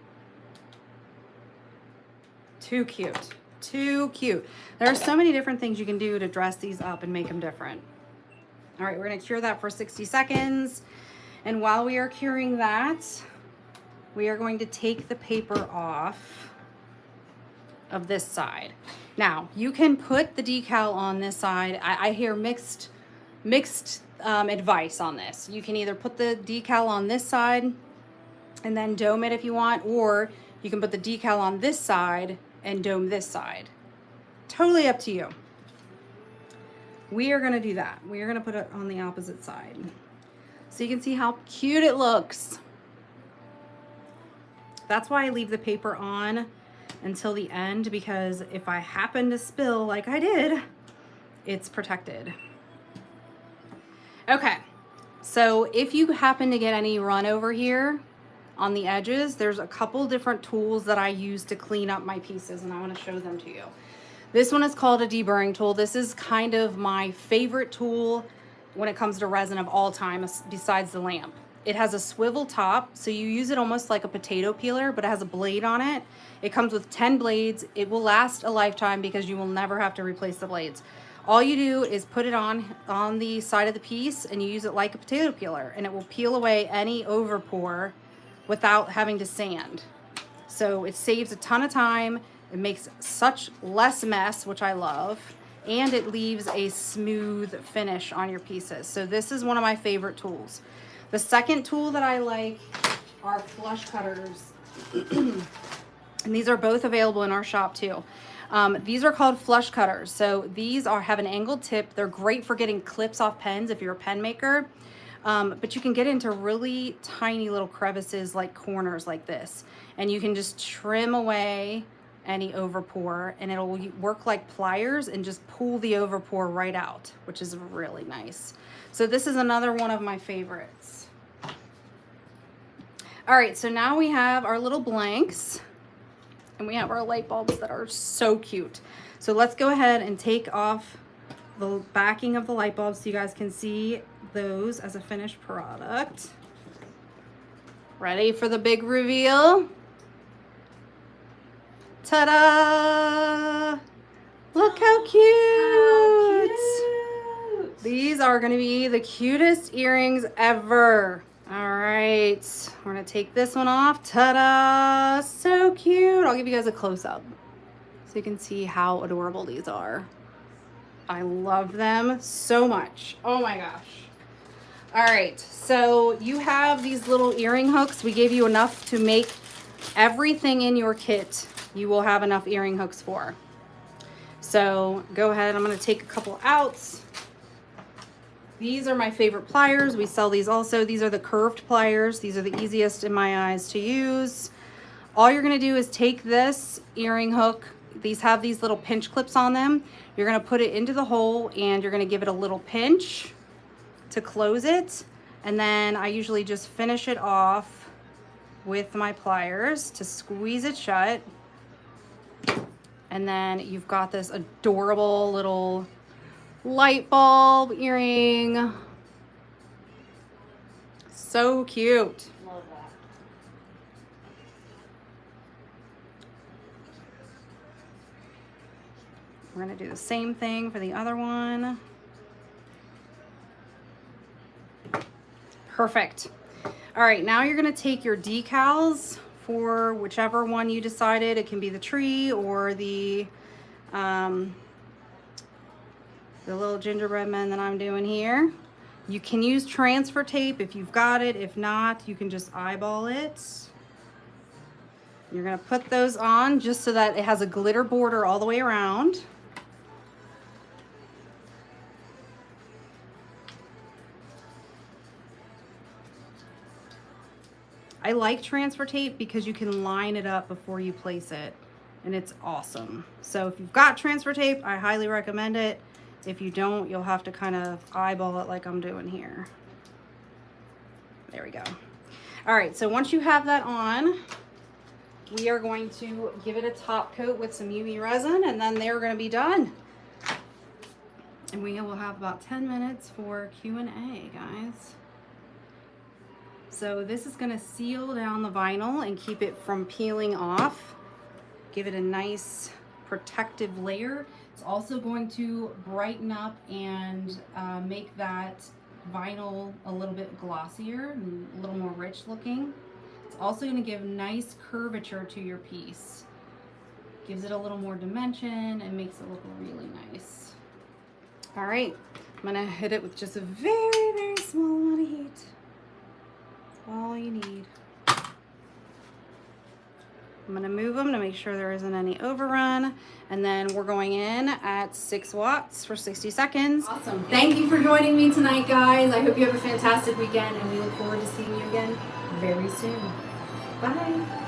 Too cute, too cute. There are so many different things you can do to dress these up and make them different. All right, we're gonna cure that for 60 seconds. And while we are curing that, we are going to take the paper off of this side. Now, you can put the decal on this side. I hear mixed advice on this. You can either put the decal on this side and then dome it if you want, or you can put the decal on this side and dome this side. Totally up to you. we are gonna do that. We are gonna put it on the opposite side. So you can see how cute it looks. That's why I leave the paper on until the end, because if I happen to spill like I did, it's protected. Okay, so if you happen to get any run over here on the edges, there's a couple different tools that I use to clean up my pieces, and I want to show them to you. This one is called a deburring tool. This is kind of my favorite tool when it comes to resin of all time, besides the lamp. It has a swivel top, so you use it almost like a potato peeler, but it has a blade on it. It comes with 10 blades. It will last a lifetime because you will never have to replace the blades. All you do is put it on the side of the piece, and you use it like a potato peeler, and it will peel away any overpour without having to sand. So it saves a ton of time. It makes such less mess, which I love, and it leaves a smooth finish on your pieces. So this is one of my favorite tools. The second tool that I like are flush cutters. And these are both available in our shop too. These are called flush cutters. So these have an angled tip. They're great for getting clips off pens if you're a pen maker. But you can get into really tiny little crevices, like corners like this. And you can just trim away any overpour, and it'll work like pliers and just pull the overpour right out, which is really nice. So this is another one of my favorites. All right, so now we have our little blanks, and we have our light bulbs that are so cute. So let's go ahead and take off the backing of the light bulbs so you guys can see those as a finished product. Ready for the big reveal? Ta-da! Look how cute! These are going to be the cutest earrings ever. All right, we're going to take this one off. Ta-da! So cute. I'll give you guys a close-up so you can see how adorable these are. I love them so much. Oh my gosh. All right, so you have these little earring hooks. We gave you enough to make everything in your kit. You will have enough earring hooks for. So go ahead, I'm gonna take a couple out. These are my favorite pliers. We sell these also. These are the curved pliers. These are the easiest in my eyes to use. All you're gonna do is take this earring hook. These have these little pinch clips on them. You're gonna put it into the hole, and you're gonna give it a little pinch to close it. And then I usually just finish it off with my pliers to squeeze it shut. And then you've got this adorable little light bulb earring. So cute. Love that. We're gonna do the same thing for the other one. Perfect. All right, now you're gonna take your decals for whichever one you decided. It can be the tree or the little gingerbread men that I'm doing here. You can use transfer tape if you've got it. If not, you can just eyeball it. You're gonna put those on just so that it has a glitter border all the way around. I like transfer tape because you can line it up before you place it, and it's awesome. So if you've got transfer tape, I highly recommend it. If you don't, you'll have to kind of eyeball it like I'm doing here. There we go. All right, so once you have that on, we are going to give it a top coat with some UV resin, and then they're going to be done. And we will have about 10 minutes for Q&A, guys. So this is going to seal down the vinyl and keep it from peeling off. Give it a nice protective layer. It's also going to brighten up and make that vinyl a little bit glossier and a little more rich looking. It's also going to give nice curvature to your piece. Gives it a little more dimension and makes it look really nice. All right, I'm going to hit it with just a very, very small amount of heat. All you need. I'm gonna move them to make sure there isn't any overrun. And then we're going in at 6 watts for 60 seconds. Awesome. Thank you for joining me tonight, guys. I hope you have a fantastic weekend, and we look forward to seeing you again very soon. Bye.